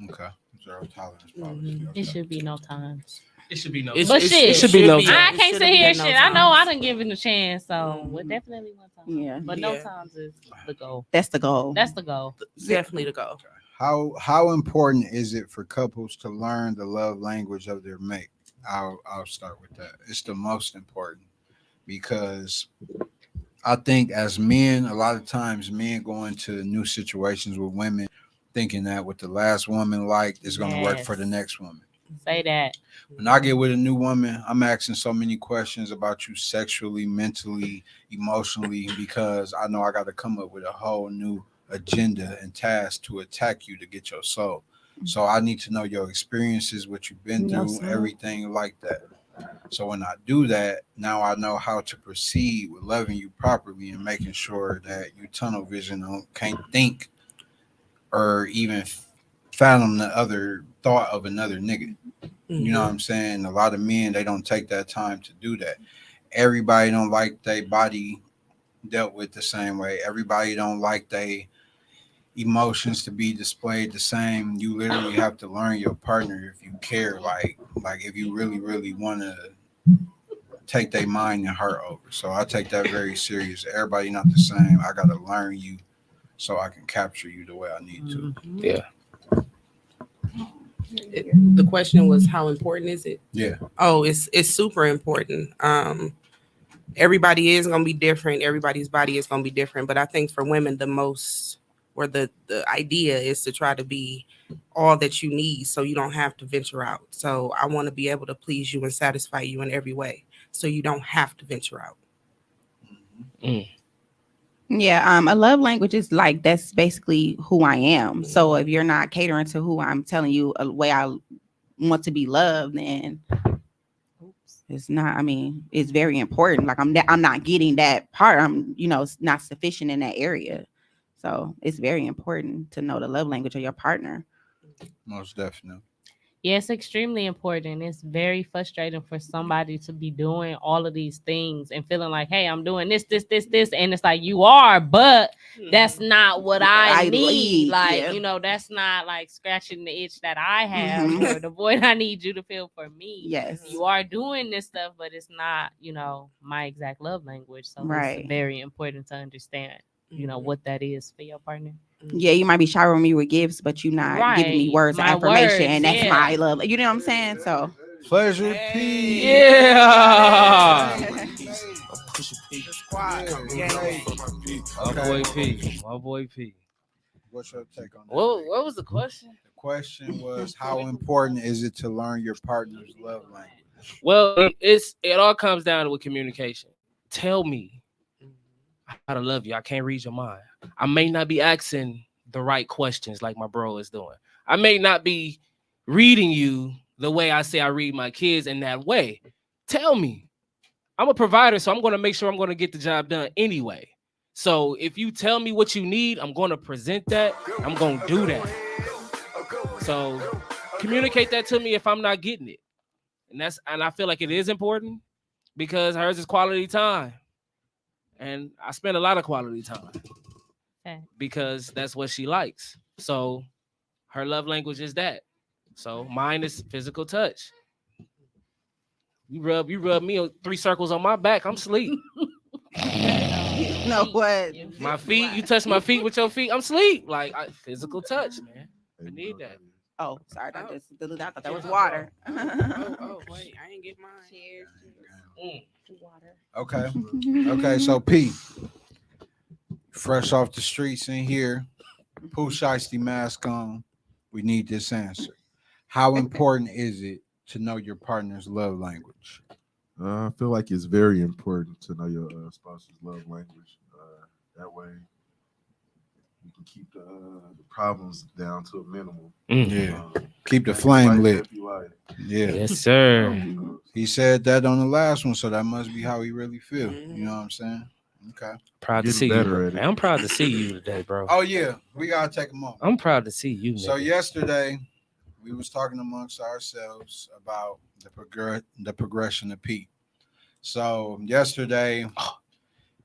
Okay. Zero tolerance policy. Mhm. It Okay. should be no times. It should be no. It's- But it shit, it should be no be- time. I it can't should sit have here been and no shit. I know I times. didn't give it a chance, so Mhm. definitely one time. Yeah. But no Yeah. times is the goal. that's the goal. That's the goal. Definitely to go. How important is it for couples to learn the love language of their mate? I'll start with that. It's the most important because I think as men, a lot of times men go into new situations with women thinking that what the last woman liked is going to work for the Yes. next woman. Say that. When I get with a new woman, I'm asking so many questions about you sexually, mentally, emotionally, because I know I got to come up with a whole new agenda and task to attack you to get your soul. So I need to know your experiences, what you've been Your through, soul. everything like that. So when I do that, now I know how to proceed with loving you properly and making sure that you tunnel vision can't think or even fathom the other thought of another nigga. You know what I'm saying? A lot of men, they don't take that time to do that. Everybody don't like their body dealt with the same way. Everybody don't like their emotions to be displayed the same. You literally have to learn your partner if you care. Like if you really, really want to take their mind and heart over. So I take that very serious. Everybody not the same. I got to learn you so I can capture you the way I need to. Mhm. Yeah. The question was, how important is it? Yeah. Oh, it's super important. Everybody is gonna be different. Everybody's body is gonna be different. But I think for women, the most or the idea is to try to be all that you need, so you don't have to venture out. So I want to be able to please you and satisfy you in every way, so you don't have to venture out. Yeah, a love language is like that's basically who I am. So if you're not catering to who I'm telling you a way I want to be loved, then it's not. I mean, it's very important. Like I'm not getting that part. I'm not sufficient in that area. So it's very important to know the love language of your partner. Most definitely. Yeah, it's extremely important. It's very frustrating for somebody to be doing all of these things and feeling like, hey, I'm doing this. And it's like, you are, but that's not what I need. Like, yeah. that's not like scratching the itch that I have Mhm. or the void I need you to feel for me. Yes. You are doing this stuff, but it's not, my exact love language. So Right. it's very important to understand, what that is for your partner. Yeah, you might be showering me with gifts, but you're not giving me Right. words of My affirmation, words, and that's yeah. my love. You know what I'm saying? So Pleasure, P. Yeah. The squad. My boy P. My boy P. What's your take on that? What was the question? The question was, how important is it to learn your partner's love language? Well, it all comes down to communication. Tell me how to love you. I can't read your mind. I may not be asking the right questions like my bro is doing. I may not be reading you the way I say I read my kids in that way. Tell me. I'm a provider, so I'm going to make sure I'm going to get the job done anyway. So if you tell me what you need, I'm going to present that. I'm going to do that. So communicate that to me if I'm not getting it. And I feel like it is important because hers is quality time. And I spend a lot of quality time because that's what she likes. So her love language is that. So mine is physical touch. You rub me 3 circles on my back, I'm asleep. you know what? My feet, you touch my feet with your feet, I'm asleep. Like physical touch, man. I need that. Oh, sorry, I just I thought that was water. Oh, wait, I ain't get mine. Cheers. Water. Okay, so P, fresh off the streets in here, Pooh Shiesty mask on. We need this answer. How important is it to know your partner's love language? I feel like it's very important to know your spouse's love language. That way, we can keep the problems down to a minimum. Yeah. Keep the Make flame life lit. happy life. Yeah. Yes, sir. He said that on the last one, so that must be how he really feel. You know what I'm saying? Okay. Proud to Getting see you, better bro. at it. Hey, I'm proud to see you today, bro. Oh yeah, we gotta take them on. I'm proud to see you, So nigga. yesterday, we was talking amongst ourselves about the progression of P. So yesterday,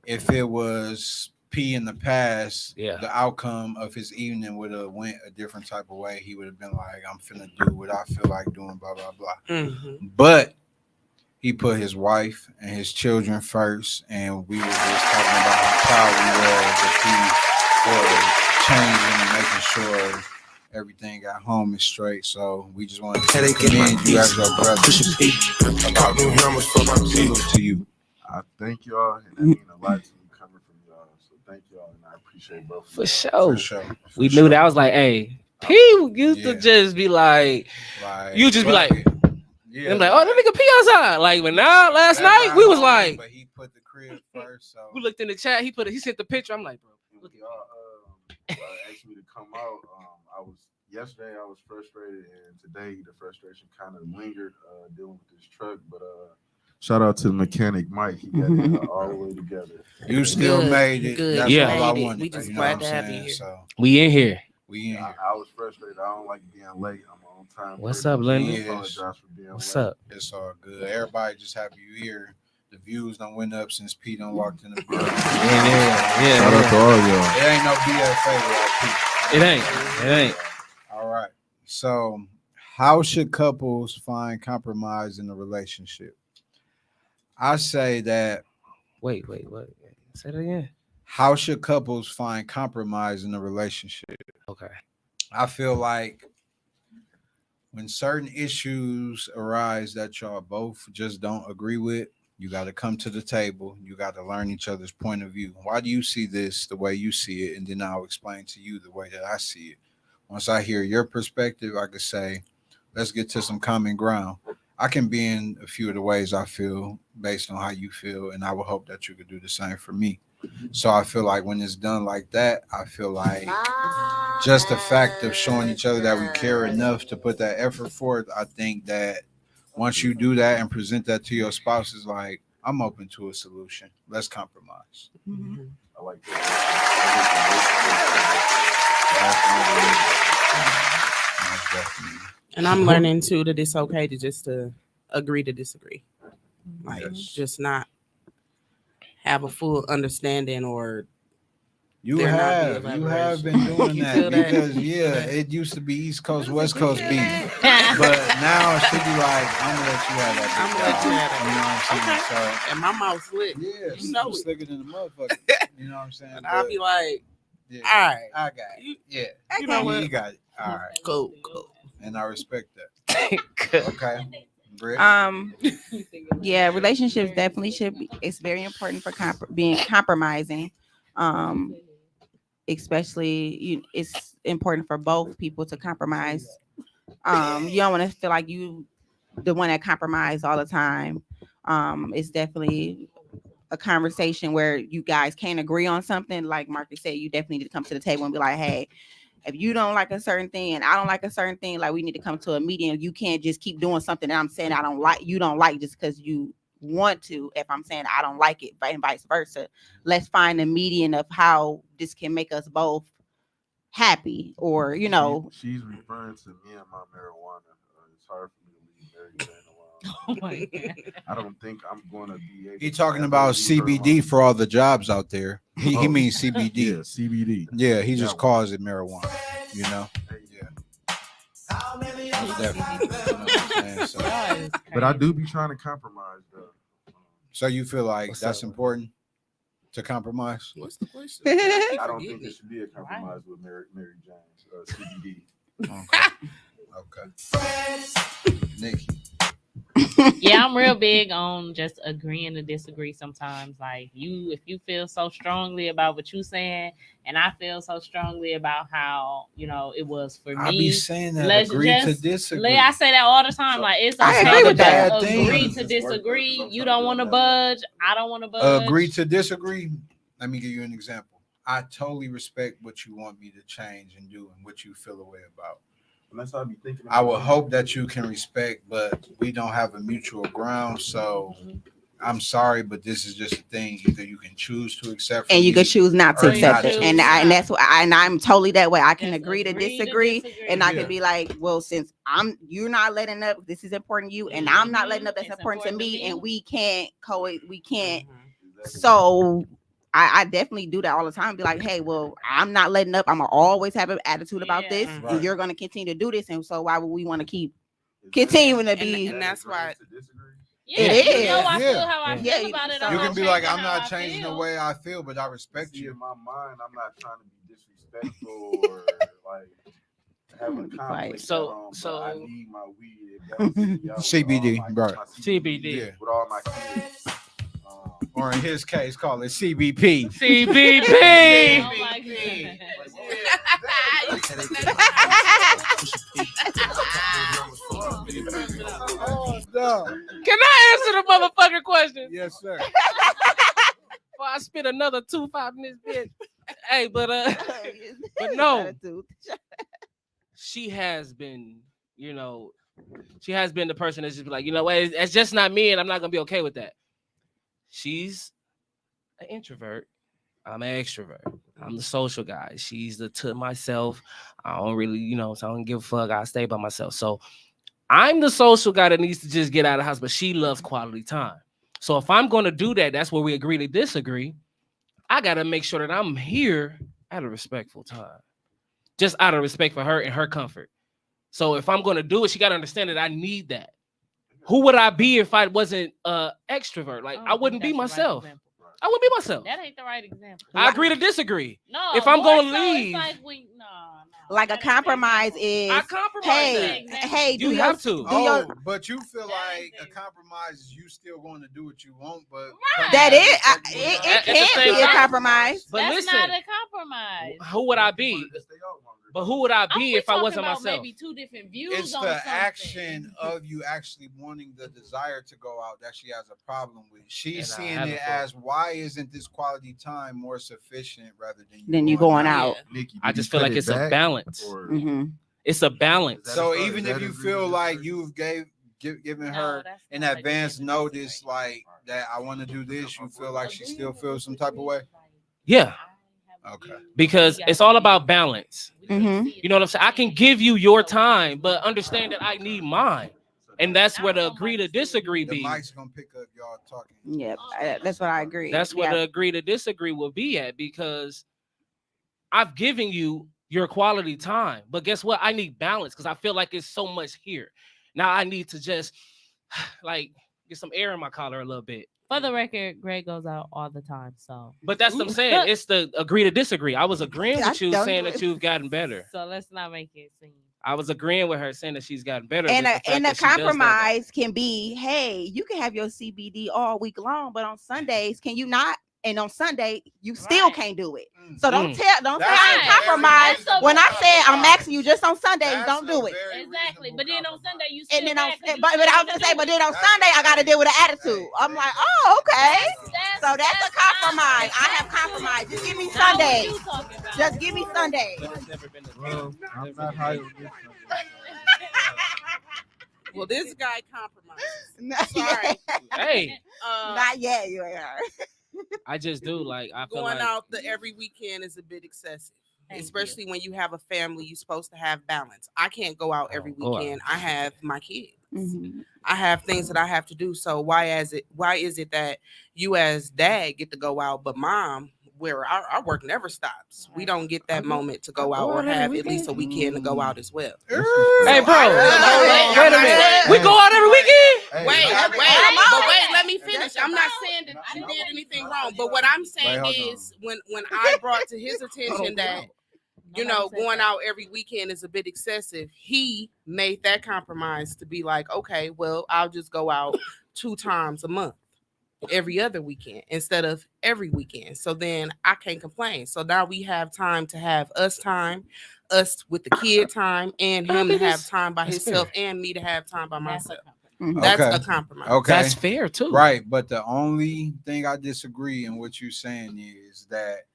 if it was P in the past, Yeah. the outcome of his evening would have went a different type of way. He would have been like, "I'm finna do what I feel like doing," blah blah blah. Mhm. But he put his wife and his children first, and we were just talking about how proud we were of P for changing and making sure everything at home is straight. So we just wanted to commend you as your brother about salute to you. I thank y'all, and that mean a lot to me coming from y'all. So thank y'all, and I appreciate both of For y'all. sure. For sure. For We sure. knew that. I was like, hey, P used to Yeah. just be like, Like, you just be fuck like, it. Yeah, I'm like, oh, that nigga P outside. Like, but now last that's night at we was home, like, but he put the crib first. So we looked in the chat. He sent the picture. I'm like, bro, look at Y'all asked me to come out. Yesterday I was frustrated, and today the frustration kind of lingered dealing with this truck. But shout out to the mechanic Mike. He got it all the way together. you still Good, made it. good. That's Yeah. all I Made it. wanted. We just you know what glad I'm to have you saying? here. So we in here. we in I, here. I was frustrated. I don't like being late. I'm on time. What's person. up, Linda? I Yes. apologize for being What's late. up? It's all good. Everybody just happy you here. The views done went up since Pete done walked in the building. Yeah. Shout out to all y'all. It ain't no BFA without Pete. It ain't. It ain't. All right. So, how should couples find compromise in a relationship? I say that. Wait, what? Say that again. How should couples find compromise in a relationship? Okay. I feel like when certain issues arise that y'all both just don't agree with, you got to come to the table. You got to learn each other's point of view. Why do you see this the way you see it? And then I'll explain to you the way that I see it. Once I hear your perspective, I could say, let's get to some common ground. I can be in a few of the ways I feel based on how you feel, and I would hope that you could do the same for me. So I feel like when it's done like that, I feel like just the fact of showing each other that we care enough to put that effort forth, I think that once you do that and present that to your spouse, is like, I'm open to a solution. Let's compromise. Mhm. I like that. Most definitely. And I'm learning too that it's okay to just to agree to disagree. Like Yes. just not have a full understanding or You There not be have elaboration. been doing You that feel that? because You feel that? it used to be East Coast West Coast beef, but now it should be like, I'm gonna let you have that. I'm big gonna let you dog. have that. You know what I'm saying? and my mouth's lit. So yeah, You know it. slicker than the motherfucker. You know what I'm saying? And I'll But, be like, yeah, all right, I got it. you, Yeah, you know what? you got it. All right, Cool. and I respect that. Okay, Britt. Yeah, relationships definitely should be. It's very important for being compromising. Especially it's important for both people to compromise. You don't want to feel like you the one that compromise all the time. It's definitely a conversation where you guys can't agree on something. Like Marcus said, you definitely need to come to the table and be like, hey, if you don't like a certain thing and I don't like a certain thing, like we need to come to a meeting. You can't just keep doing something that I'm saying I don't like, you don't like just because you want to. If I'm saying I don't like it, and vice versa. Let's find a median of how this can make us both happy, or She's referring to me and my marijuana. It's hard for me to leave Mary Jane alone. Oh my God. I don't think I'm going to be able. He to talking ever about leave her CBD alone. for all the jobs out there. He Oh. means Yeah, CBD. CBD. Yeah, he That just one. calls it marijuana. You know. Hey, Yeah. Most definitely. You know what I'm saying? So, But I do be trying to compromise though. so you feel like What's that's up? important to compromise? What's the question? I don't think it should be a compromise with Mary Jane's CBD. Okay. Nikki. Yeah, I'm real big on just agreeing to disagree sometimes. Like if you feel so strongly about what you saying, and I feel so strongly about how, it was for I me. be saying that. Let's Agree to just- disagree. I say that all the time. Like it's I okay agree to with that. just agree Thing. to disagree. You don't want to budge. I don't want to budge. Agree to disagree. Let me give you an example. I totally respect what you want me to change and do and what you feel a way about. And that's how I be thinking. I would hope that you can respect, but we don't have a mutual ground. So I'm sorry, but this is just a thing. Either you can choose to accept, And you can choose not to or accept not it, to. and that's why, and I'm totally that way. I can Just agree to agree to disagree, disagree. and I Yeah. can be like, well, since you're not letting up, this is important to you, and I'm not letting up, that's It's important to important to me, me. and we can't we can't. Exactly. So I definitely do that all the time. Be like, hey, well, I'm not letting up. I'm gonna always have an attitude about Yeah. this, Right. and you're gonna continue to do this, and so why would we want to keep Is that- continuing to And- be? and that's why- to disagree? Yeah, It you know is. I Yeah. feel how I Yeah. feel about it. So- I'm You not can be like, changing I'm how not I changing the feel. way I feel, but I respect See, you. in my mind, I'm not trying to be disrespectful or like having a Be quiet. conflict. So- but I so- need my weed. It balances me out with CBD, all my- bro. my CBD. Yeah. with all my kids. Or in his case, call it CBP. CBP. Oh my god. Oh, no. Can I answer the motherfucking question Yes, sir. before I spit another 2-5 in this bitch? Hey, but But no. Attitude. she has been, she has been the person that's just be like, you know what, it's just not me, and I'm not gonna be okay with that. She's an introvert. I'm an extrovert. I'm the social guy. She's the to myself. I don't really, so I don't give a fuck. I stay by myself. So I'm the social guy that needs to just get out of the house, but she loves quality time. So if I'm gonna do that, that's where we agree to disagree. I gotta make sure that I'm here at a respectful time. Just out of respect for her and her comfort. So if I'm gonna do it, she gotta understand that I need that. Who would I be if I wasn't extrovert? Like I don't wouldn't think be that's the right myself. example. I wouldn't be myself. That ain't the right example. I agree to disagree. No, If I'm more gonna so, leave- it's like we, no. Like a that ain't the compromise example. is, I compromise hey, that. hey, do You your, have to. do your, Oh, but you feel That like is a it. compromise is you still going to do what you want, but Right. that compromise is, respect you it want. At the can same be a time- compromise. But That's listen, not a compromise. who would I be? But who would I be We if I talking wasn't about myself? Maybe two different views It's on the something. action of you actually wanting the desire to go out that she has a problem with. She's And I seeing have it it for- as, why isn't this quality time more sufficient rather than Then you going out. Nikki, I just feel like it's a balance. hmm It's a balance. So even if you feel like you've given her an advance notice, like that I want to do this, you feel like she still feels some type of way? Yeah, Okay. because it's all about balance. Mhm. You know what I'm saying? I can give you your time, but understand that I need mine. And that's where the agree to disagree The be. mic's gonna pick up y'all talking. Yep, that's what I agree. That's where Yeah. the agree to disagree will be at, because I've given you your quality time. But guess what? I need balance because I feel like it's so much here. Now I need to just like get some air in my collar a little bit. For the record, Greg goes out all the time, so But that's what I'm saying. It's the agree to disagree. I was agreeing I with you don't saying do that it. you've gotten better. so let's not make it seem. I was agreeing with her saying that she's gotten better. And with a, the fact and a that she does that. compromise can be, hey, you can have your CBD all week long, but on Sundays, can you not? And on Sunday, you still Right. can't do it. So don't say That's I a ain't compromise. very When I reasonable said I'm compromise. asking you just on Sundays, That's don't do a it. very Exactly, reasonable but then on compromise. Sunday you still And then on, mad 'cause you but still I was have gonna to say, do but it. then on Sunday I gotta deal with an attitude. I'm like, oh, okay. So that's a compromise. I have compromised. Just give me Now what Sundays. you talking about? Just give me Sundays. But it's never been a Well, I'm not high on this. Well, this guy compromises. Not Sorry. Hey, Not yet. You are. I just do like I feel Going like out every weekend is a bit excessive. Thank Especially when you have a family, you're supposed to have balance. I can't go out every go out. weekend. I have my kids. Mhm. I have things that I have to do. So why is it that you as dad get to go out, but mom, where our work never stops, we don't get that moment to go out or have at least a weekend to go out as well. Hey, bro. Wait Wait a minute. We go out every weekend. Wait, Come on. but wait, let me finish. I'm not saying that she did anything wrong, but what I'm saying Wait, hold is when I brought to his attention that going out every weekend is a bit excessive, he made that compromise to be like, okay, well, I'll just go out 2 times a month, every other weekend instead of every weekend. So then I can't complain. So now we have time to have us with the kid time, and him to have time by that's himself, fair. and me to have time by That's a myself. Mhm. That's Okay. a compromise. Okay. That's fair too. Right, but the only thing I disagree in what you're saying is that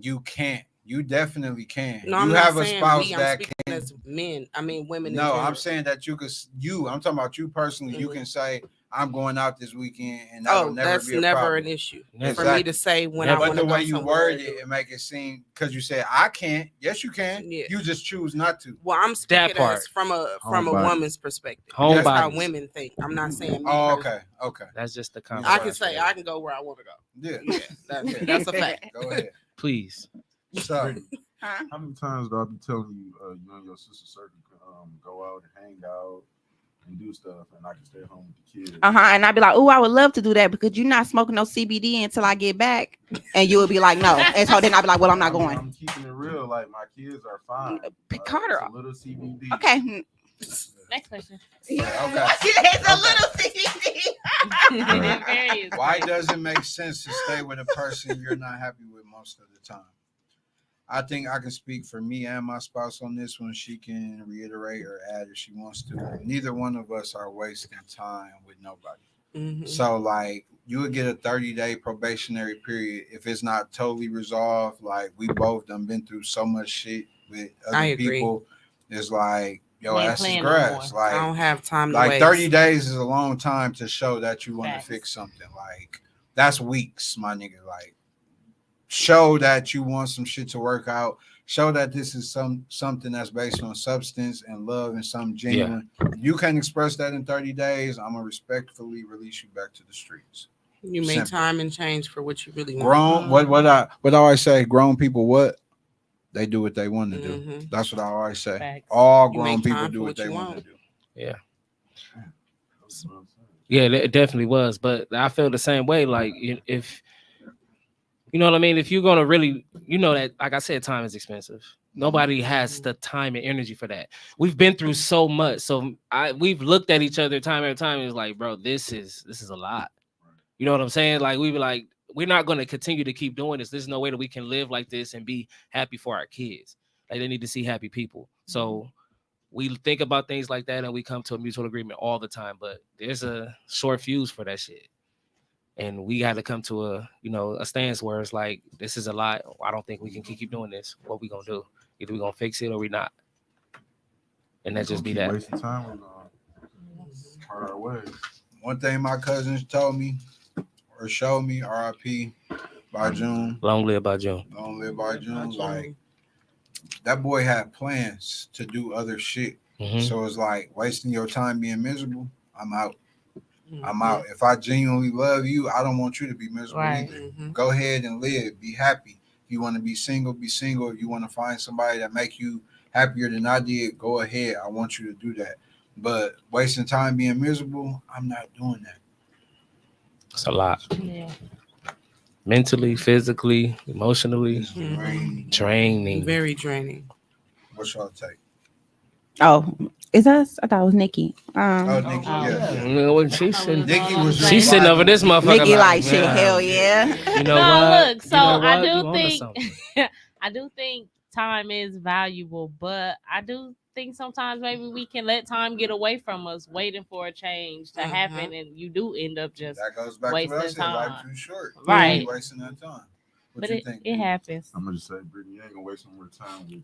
You can't. You definitely can. No, you I'm have not a saying spouse we. I'm that speaking can. as men. I mean, women. No, in I'm general. saying that you could. I'm talking about you personally. You Mhm. can say, "I'm going out this weekend," and that'll Oh, never that's be a never problem. an issue Never. for me Exactly. to say when Never. I But want the to way go you somewhere. word it, it make it seem because you said I can't. Yes, you can. Yeah. You just choose not to. Well, I'm speaking part. as from a Homebody. woman's perspective. Homebodies. That's how women think. I'm not saying me. Oh, personally. okay. That's just the I conversation. I can say I can go where I want to go. Yeah. Yeah, that's a fact. Go ahead. Please. So, Brittany, Huh? how many times do I be telling you, you and your sister circle can go out and hang out and do stuff, and I can stay home with the kids? And I'd be like, oh, I would love to do that because you're not smoking no CBD until I get back. And you would be like, no. And so then I'd be like, well, I'm not going. I'm keeping it real. Like my kids are fine. Carter. It's a little CBD. Okay. Next question. okay. It's a little CBD. Various. Why does it make sense to stay with a person you're not happy with most of the time? I think I can speak for me and my spouse on this one. She can reiterate or add if she wants to. Neither one of us are wasting time with nobody. Mhm. So, like, you would get a 30-day probationary period if it's not totally resolved. Like, we both done been through so much shit with I other agree. people. It's like, yo, We ain't ass is playing no grass. more. I don't Like, have time to like waste. 30 days is a long time to show that you want to Facts. fix something. Like, that's weeks, my nigga. Like, show that you want some shit to work out. Show that this is something that's based on substance and love and something genuine. You can't express that in 30 days. I'm gonna respectfully release you back to the streets. You make Simple. time and change for what you really want. Grown, what I always say, grown people, what they do what they want to do. Mhm. That's what I always say. Facts. All You grown make people time do for what what they you want to want. do. That's what I'm saying. Yeah, it definitely was. But I feel the same way. Like if you know what I mean, if you're gonna really, that, like I said, time is expensive. Nobody has the time and energy for that. We've been through so much, so we've looked at each other time after time. And it's like, bro, this is a lot. You know what I'm saying? Like we be like, we're not gonna continue to keep doing this. There's no way that we can live like this and be happy for our kids. Like they need to see happy people. So we think about things like that and we come to a mutual agreement all the time. But there's a short fuse for that shit. And we got to come to a stance where it's like, this is a lot. I don't think we can keep doing this. What we gonna do? Either we gonna fix it or we not. And that just be Keep that. wasting time on part our ways. One thing my cousins told me or showed me, RIP by June. Long live by June. Don't live by June. Like, that boy had plans to do other shit. Mhm. So it's like wasting your time being miserable. I'm out. Mm-hmm. I'm out. If I genuinely love you, I don't want you to be miserable Right. either. Mhm. Go ahead and live. Be happy. If you want to be single, be single. If you want to find somebody that make you happier than I did, go ahead. I want you to do that. But wasting time being miserable, I'm not doing that. It's a lot. Yeah. Mentally, physically, emotionally, It's Mhm. draining. draining. Very draining. What's y'all take? Oh, is us? I thought it was Nikki. Oh, Nikki, yeah. You know what she said? Nikki was She's sitting over this motherfucker. Nikki like shit. yeah. Hell yeah. You know No, what? look, so You know I what? You do onto think something. I do think time is valuable, but I do think sometimes maybe we can let time get away from us, waiting for a change to happen, and you do end up just That goes back to wasting what I said. Life time. too short. Right. You wasting that time. What but you it, think? it happens. I'm gonna just say, Brittany, you ain't gonna waste no more time with me.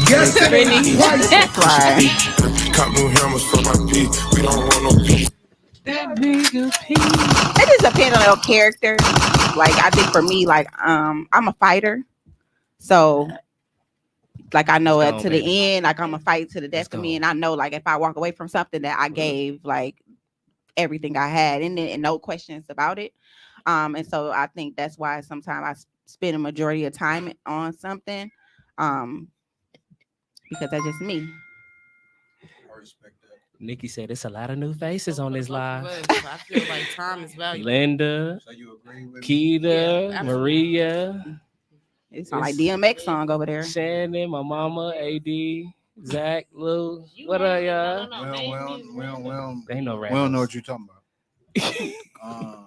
Guess Brittany. Right. Cop new hammers for my beat. We don't want no beef. It just depends on your character. Like I think for me, like I'm a fighter, so like I know Let's it go, to baby. the end. Like I'm gonna fight to the Let's death of me, go. and I know like if I walk away from something that I gave like everything I had in it and no questions about it. And so I think that's why sometimes I spend a majority of time on something, because that's just me. I respect that. Nikki said it's a lot of new faces on this live. I feel like time is valuable. Linda, So you agree with me? Keita, Yeah, absolutely. Maria, It's not like DMX song over there. Shannon, my mama, AD, Zach, Lou. You What are ain't- y'all? no, We they don't, ain't we don't, we don't, They ain't no we don't know rappers. what you're talking about.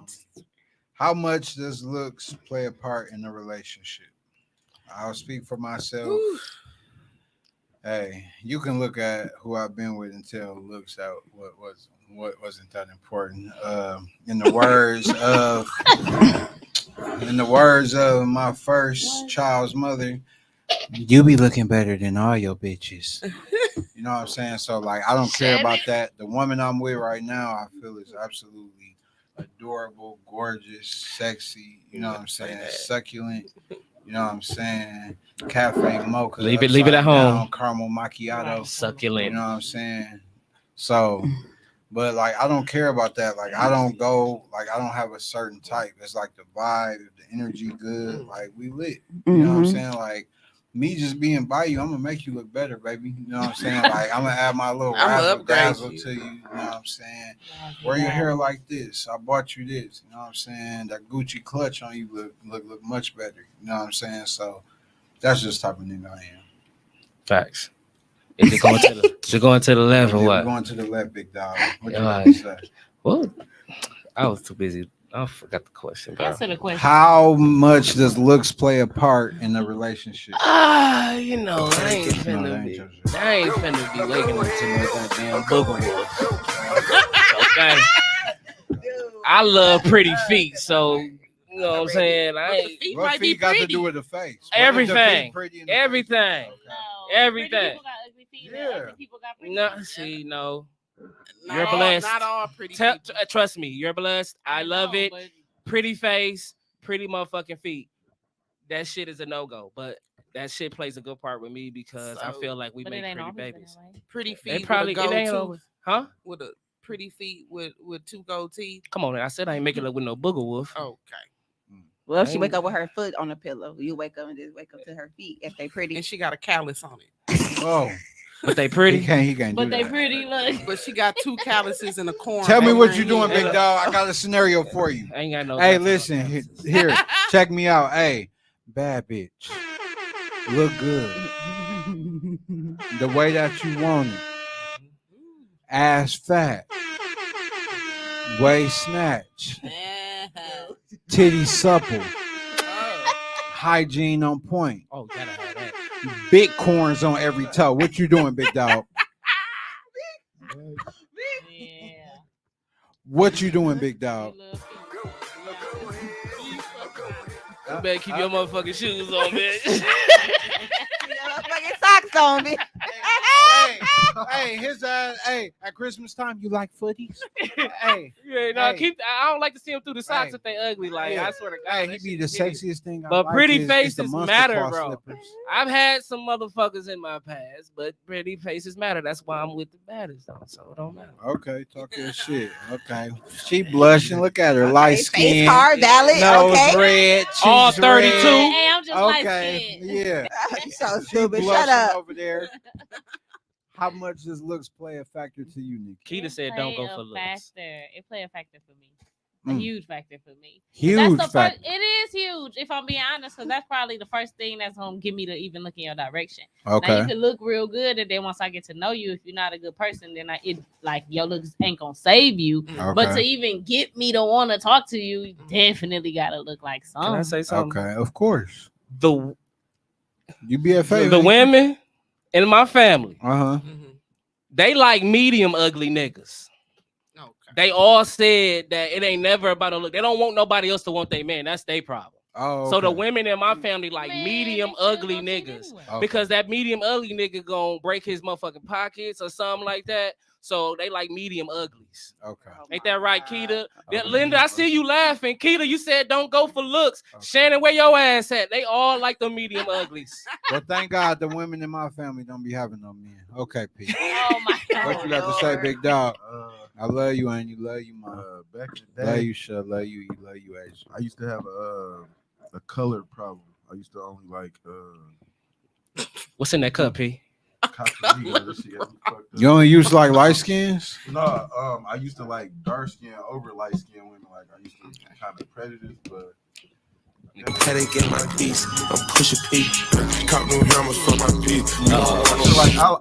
How much does looks play a part in a relationship? I'll speak for myself. Hey, you can look at who I've been with and tell looks out what wasn't that important. In the words of my first child's mother, you be looking better than all your bitches. You know what I'm saying? So like I don't care about that. The woman I'm with right now, I feel is absolutely adorable, gorgeous, sexy, you know what I'm saying? Succulent, you know what I'm saying? Cafe mocha, Leave it at upside home. down, caramel macchiato. You Succulent. know what I'm saying? So, but like I don't care about that. Like I don't go like I don't have a certain type. It's like the vibe, the energy good, like we lit. You know what I'm saying? Like me just being by you, I'm gonna make you look better, baby. You know what I'm saying? Like I'm gonna add my little I'ma razzle upgrade dazzle you. to you. You know what I'm saying? Wear your hair like this. I bought you this. You know what I'm saying? That Gucci clutch on you look much better. You know what I'm saying? So that's just the type of nigga I am. Facts. Is it going to the left or Yeah, we're what? going to the left, big dog. What you Yeah, got to say? Well, I was too busy. I forgot the question, bro. Answer the question. How much does looks play a part in a relationship? You know, I ain't finna be waking up to no goddamn booger wolf. Okay. I love pretty feet, so you know what I'm saying. I ain't Feet What might be feet got to pretty. do with the face? Everything. What is the feet pretty in the Everything. face? No, Everything. Pretty people got ugly feet. And Yeah. ugly people got pretty No, feet. see, no. Not You're all- blessed. Not all pretty Tell, people. trust me, you're blessed. I love know, it. but Pretty face, pretty motherfucking feet. That shit is a no go, but that shit plays a good part with me because I So- feel like we but it make ain't pretty always been babies. that way. Pretty They feet probably with a it gold ain't tooth. always, huh? With a pretty feet with two gold teeth. Come on, man. I said I ain't making up with no booger wolf. Okay. Well, if she Ain't- wake up with her foot on the pillow, you wake up and just wake up to her feet if they pretty. And she got a callus on it. Oh, But they he pretty. can't But do they that. pretty. Look. But she got two calluses in the corner. Tell me over what her you doing, head. big dog. I got a scenario for you. I ain't got no. Hey, guts on listen, no here, calluses. here, check me out. Hey, bad bitch, look good, the way that you want it. Ass fat, waist snatch, titty supple, hygiene on point, Oh, gotta have that. big corns on every toe. What you doing, big dog? Yeah. What you doing, big dog? They love feet. You better keep your motherfucking shoes on, bitch. Fucking socks on me. Hey, his hey, at Christmas time, you like footies? Hey, Yeah, no, Hey. I don't like to see them through the socks Hey. if they ugly. Like Yeah. I swear to God, hey, that he be shit the is hideous. sexiest thing. I But like pretty is the faces monster matter, claw bro. slippers. I've had some motherfuckers in my past, but pretty faces matter. That's why I'm with the baddest, though. So it don't matter. Okay, talk your shit. Okay, she blushing. Look at her, light Face skin, hard, valid. nose Okay. red, cheeks All 32. red. Hey, I'm just light Okay, skinned. yeah, You so she stupid. blushing Shut up. over there. How much does looks play a factor to you, Nikki? Keita said, "Don't go for looks." Factor. It play a factor for me. A Mm. huge factor for me. Huge That's the factor. first. It is huge. If I'm being honest, because that's probably the first thing that's gonna get me to even look in your direction. Now Okay, you can look real good, and then once I get to know you, if you're not a good person, then your looks ain't gonna save you. But to okay, even get me to want to talk to you, you definitely gotta look like Can I something. say something? okay. Of course, The you be a favorite. the women in my family, Uh huh. they like medium ugly niggas. Okay. They all said that it ain't never about a look. They don't want nobody else to want their man. That's their problem. Oh, So the okay. women in my family like Man, medium they still ugly gonna cheat niggas. anyway. Okay. Because that medium ugly nigga gonna break his motherfucking pockets or something like that. So they like medium uglies. Okay. Ain't that right, Keita? Okay. Linda, I see you laughing. Keita, you said don't go for looks. Okay. Shannon, where your ass at? They all like the medium uglies. Well, thank God the women in my family don't be having no men. Okay, Pete. Oh my god. What you got to say, big dog? Uh, I love you, and you love you, mom. back in the Love day, you, Shug. Love you. You love you, Asia. I used to have a color problem. I used to only like What's in that cup, P? Casamigos. This shit got me fucked up. You only use like light skins? No, I used to like dark skin over light skin women. Like I used to kind of prejudice, but Headache in my piece. I'm pushing P. Cop new hammers for my P.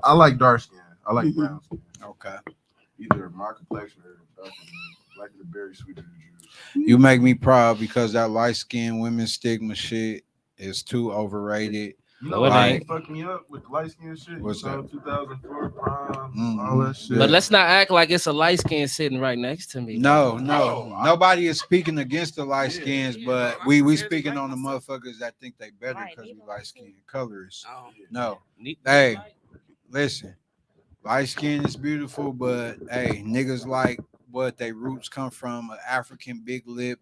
I like dark skin. I like brown skin. Okay. Either my complexion or dark skin. Black is the berry, sweeter the juice. You make me proud because that light skinned women stigma shit is too overrated. You No, know it what ain't. fucked me up with the light skin shit? What's You know, that? 2004 prime, all Mhm. that shit. But let's not act like it's a light skin sitting right next to me. No, No, nobody is speaking against the light Yeah. skins, Yeah, but no, we I'm scared to speaking light on the myself. motherfuckers that think they better Right, because we either light way. skin colors. Oh. No, Neat- hey, listen, light skin is beautiful, but hey, niggas like what they roots come from, an African big lip,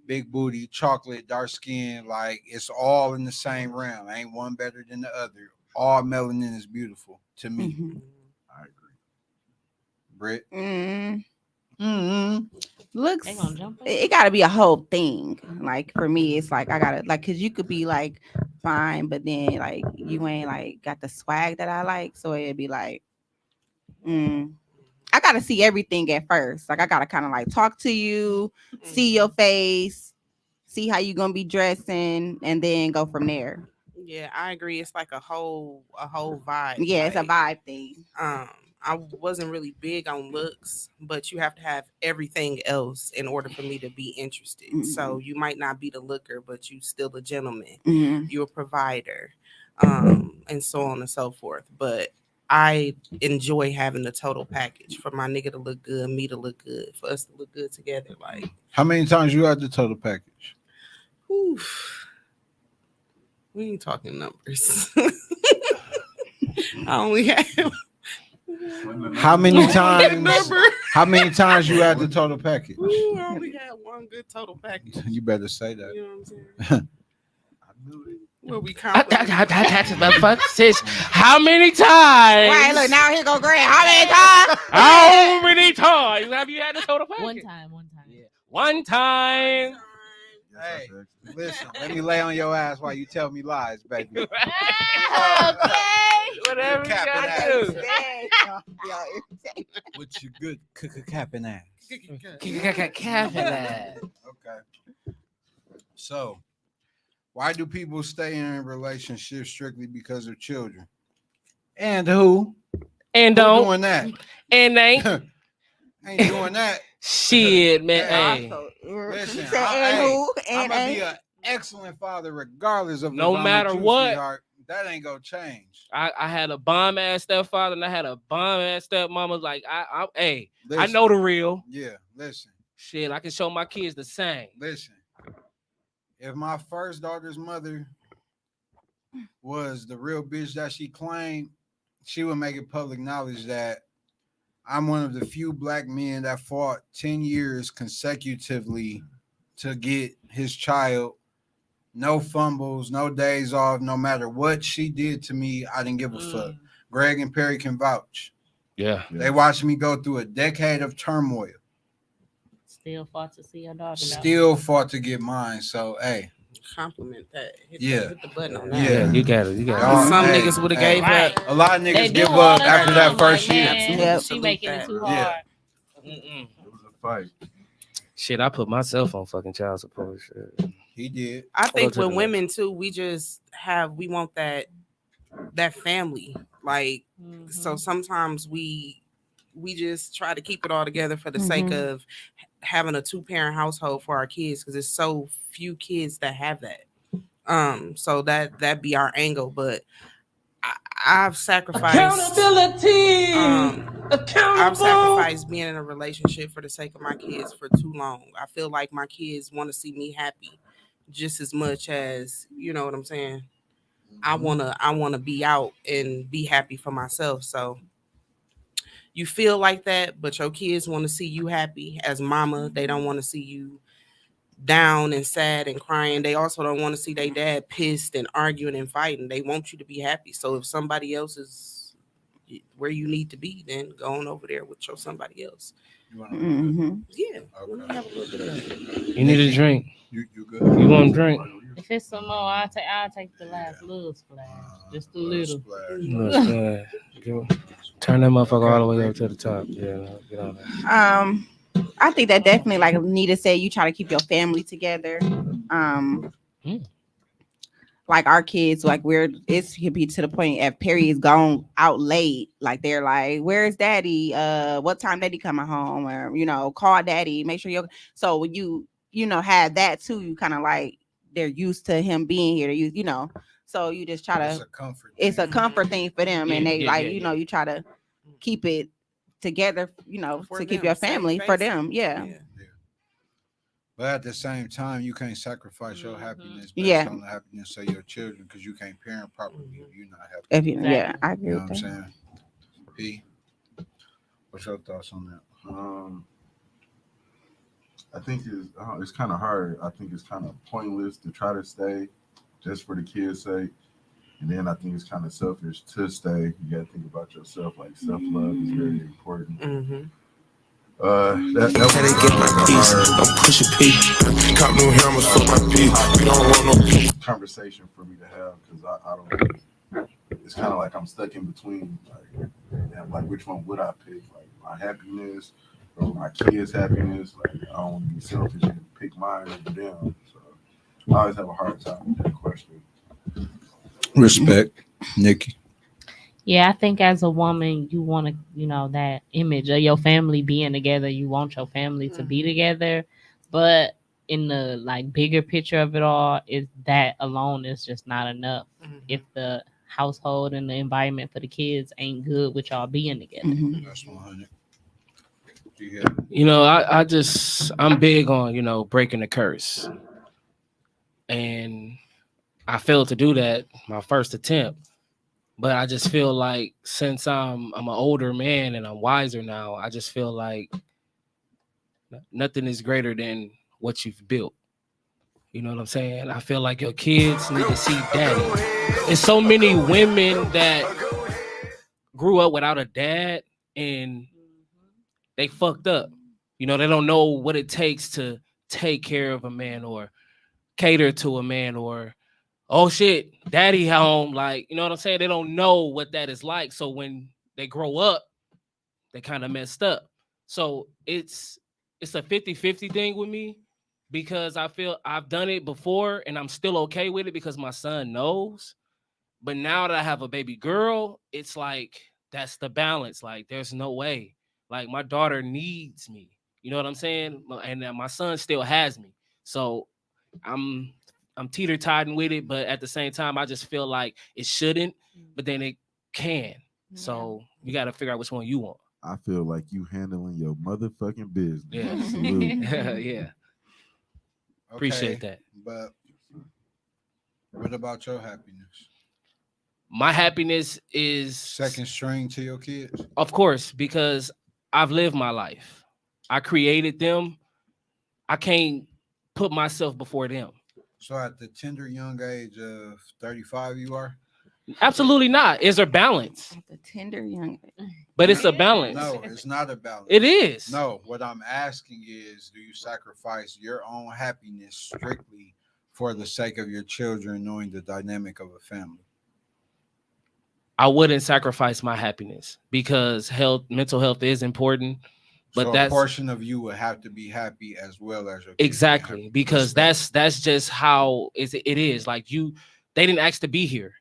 big booty, chocolate, dark skin, like it's all in the same realm. Ain't one better than the other. All melanin is beautiful to me. Mhm. I agree. Britt. Mm, Mm-hmm. looks. They gonna jump in? It got to be a whole thing. Like for me, it's like I gotta like because you could be like fine, but then like you ain't like got the swag that I like, so it'd be like, I gotta see everything at first. Like I gotta kind of like talk to you, see your face, see how you gonna be dressing, and then go from there. Yeah, I agree. It's like a whole vibe. Yeah, it's a like, vibe thing. I wasn't really big on looks, but you have to have everything else in order for me to be interested. So you might not be the looker, but you still a gentleman. Mhm. You're a provider, and so on and so forth. But I enjoy having the total package for my nigga to look good, me to look good, for us to look good together. Like, How many times you had the total package? whew, we ain't talking numbers. I only have How many times? number. How many times you had the total package? Ooh, I only had one good total package. You better say that. You know what I'm saying? I knew it. Where we That's compliment. motherfucker. Sis, how many times? Right, look now here go Grant. How many times? How many times have you had the total package? One time. Yeah. One time. Yes, Hey, I said. listen, let me lay on your ass while you tell me lies, baby. Okay. Whatever you Capping gotta ass. do. With your good capping ass. Capping that. Okay. So, why do people stay in relationships strictly because of children? And who? And Who don't. doing that? And ain't. Ain't doing that. Shit, man. Hey, Hey. Listen, He said, and who? I'm And gonna be ain't. an excellent father regardless of No if I'm matter with you, what. sweetheart. That ain't gonna change. I had a bomb ass stepfather and I had a bomb ass stepmama. Like hey, I Listen. know the real Yeah, listen. shit. I can show my kids the same. Listen. If my first daughter's mother was the real bitch that she claimed, she would make it public knowledge that I'm one of the few black men that fought 10 years consecutively to get his child. No fumbles, no days off, no matter what she did to me, I didn't give a fuck. Greg and Perry can vouch. Yeah. They watched me go through a decade of turmoil. Still fought to see your daughter. though. Still fought to get mine. So, hey, Compliment that. Yeah. Hit the button on that. Yeah, you got it. You got Y'all- it. Some hey, niggas would have hey. gave Right. up. a lot of They niggas do give all up the after time, that first like, year. man, Yep. she making it too Yeah. hard. Mm-mm. It was a fight. Shit, I put myself on fucking child support. Shit. He did. I think to the with women too, we want that family. Like, so sometimes we just try to keep it all together for the sake of having a 2-parent household for our kids, because there's so few kids that have that. So that be our angle. But I've sacrificed Accountability. I've sacrificed being in a relationship for the sake of my kids for too long. I feel like my kids want to see me happy just as much as, you know what I'm saying? I wanna be out and be happy for myself. So you feel like that, but your kids want to see you happy as mama. They don't want to see you down and sad and crying. They also don't want to see their dad pissed and arguing and fighting. They want you to be happy. So if somebody else is where you need to be, then go on over there with your somebody else. You want Yeah. Let me have a little bit of that. You need a drink. you good? You want a drink? If it's some more, I'll take the last little splash. Just a little. Look, turn that motherfucker all the way up to the top. Yeah, no, get on that. I think that definitely, like Nita said, you try to keep your family together. Like our kids, like it could be to the point if Perry is gone out late, like they're like, "Where's Daddy? What time Daddy coming home?" Or call Daddy, make sure you're. So when you have that too, you kind of like they're used to him being here. So you just try It's to. a comfort. It's a thing. comfort thing for them, and Yeah, they yeah, like yeah, you know you try to keep it together, For to keep them, your save family for face. them. Yeah. But at the same time, you can't sacrifice your Mhm. happiness based Yeah. on the happiness of your children because you can't parent properly if you're not happy. If you, yeah, Exactly. I You agree know with what I'm that. saying? P, what's your thoughts on that? I think it's kind of hard. I think it's kind of pointless to try to stay just for the kids' sake. And then I think it's kind of selfish to stay. You got to think about yourself. Like self-love is very important. Mm-hmm. That Gotta get my piece. I'm pushing P. Cop new hammers for my P. We don't want no conversation for me to have because I don't. It's kind of like I'm stuck in between. Like which one would I pick? Like my happiness or my kids' happiness? Like I don't want to be selfish and pick mine over them. So I always have a hard time with that question. Respect, Nikki. Yeah, I think as a woman, you want to, that image of your family being together. You want your family to be together, but in the like bigger picture of it all, is that alone is just not enough. If the household and the environment for the kids ain't good with y'all being together. Mhm. That's 100. Yeah. I'm big on, breaking the curse. And I failed to do that my first attempt. But I just feel like since I'm an older man and I'm wiser now, I just feel like nothing is greater than what you've built. You know what I'm saying? I feel like your kids need to see daddy. There's so many women that grew up without a dad and they fucked up. They don't know what it takes to take care of a man or cater to a man or, oh shit, daddy home. Like, you know what I'm saying? They don't know what that is like. So when they grow up, they kind of messed up. So it's a 50-50 thing with me because I feel I've done it before and I'm still okay with it because my son knows. But now that I have a baby girl, it's like that's the balance. Like there's no way. Like my daughter needs me. You know what I'm saying? And my son still has me. So I'm teeter-totting with it, but at the same time, I just feel like it shouldn't, but then it can. So you got to figure out which one you want. I feel like you handling your motherfucking business. Yeah. Salute. Yeah. Appreciate that. But what about your happiness? My happiness is Second string to your kids? of course, because I've lived my life. I created them. I can't put myself before them. So at the tender young age of 35, you are? Absolutely not. Is there balance? At the tender young. But it's a balance. No, it's not a balance. It is. No, what I'm asking is, do you sacrifice your own happiness strictly for the sake of your children, knowing the dynamic of a family? I wouldn't sacrifice my happiness because mental health is important. But So a that's portion of you would have to be happy as well as your kids being exactly happy. because Respect. that's just how it is. Like they didn't ask to be here.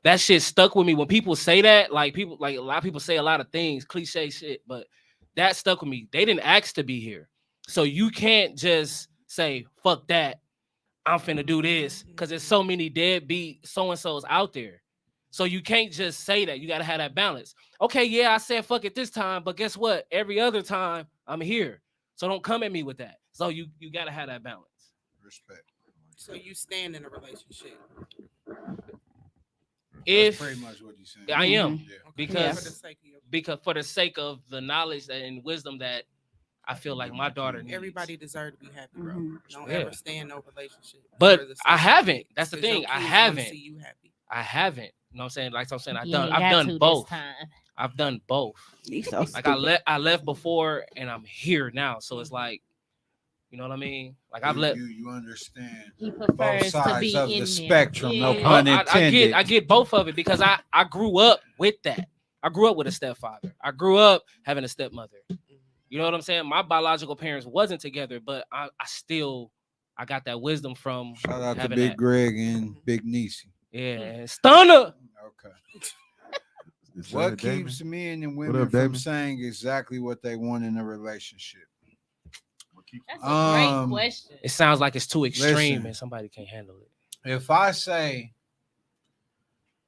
That shit stuck with me when people say that. Like a lot of people say a lot of things, cliche shit, but that stuck with me. They didn't ask to be here, so you can't just say fuck that. I'm finna do this because there's so many deadbeat so and so's out there. So you can't just say that. You gotta have that balance. Okay, yeah, I said fuck it this time, but guess what? Every other time I'm here. So don't come at me with that. So you gotta have that balance. Respect. So you stand in a relationship. If That's pretty much what you're saying. I am, Yeah. because For the sake of your- because for the sake of the knowledge and wisdom that I feel like my daughter needs. everybody deserves to be happy, bro. Mhm. Don't Yeah. ever stay in no relationship. But for the sake I of haven't. kids, That's the 'cause your thing. I kids wanna haven't. See you happy. I haven't. You know what I'm saying? Like I'm saying, You ain't I've got done to both. this time. I've done both. You so Like stupid. I left before and I'm here now. So it's like, you know what I mean? Like I've left. You understand He both prefers to sides be of in the there. spectrum. No Yeah. pun intended. I get both of it because I grew up with that. I grew up with a stepfather. I grew up having a stepmother. You know what I'm saying? My biological parents wasn't together, but I got that wisdom from Shout out to having Big that. Greg and Big Niecy. Yeah, and Stunner. Okay. Is What that Damon? keeps men and What women up, from Damon? saying exactly what they want in a relationship? That's a great question. It sounds like it's too extreme Listen. and somebody can't handle it. If I say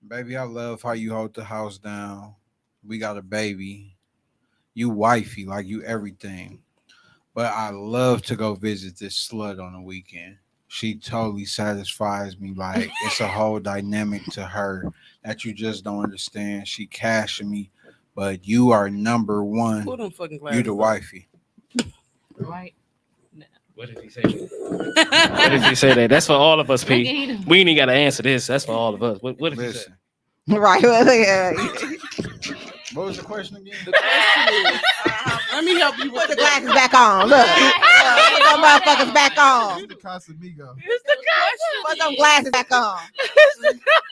Baby, I love how you hold the house down. We got a baby. You wifey, like you everything. But I love to go visit this slut on the weekend. She totally satisfies me. Like it's a whole dynamic to her that you just don't understand. She cashing me, but you are number Pull one. them fucking You glasses the off. wifey. Right. What did he say? What did he say that? That's for all of us, Look at P. him. We ain't got to answer this. That's for all of us. What did he say? Listen, Right. Well, yeah. what was the question again? The question is, let me help you with Put the glasses back on. Look. Put them motherfuckers back on. It's the Casamigo. Put them glasses back on.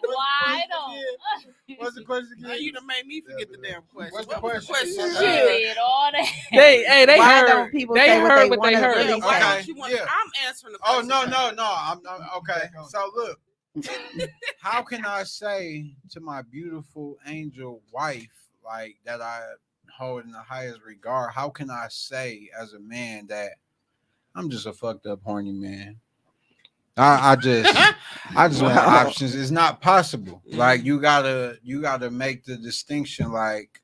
Why don't? What's the question Now you done made me forget the damn question. What's the What was question? question? Shit. Did all that. They Why heard. don't people They say what heard they what they wanna heard. really Yeah, why say? don't you want? Okay, yeah. I'm answering the Oh question. no. I'm okay. So look, how can I say to my beautiful angel wife like that I hold in the highest regard? How can I say as a man that I'm just a fucked up horny man? I just want Wow. options. It's not possible. Like you gotta make the distinction. Like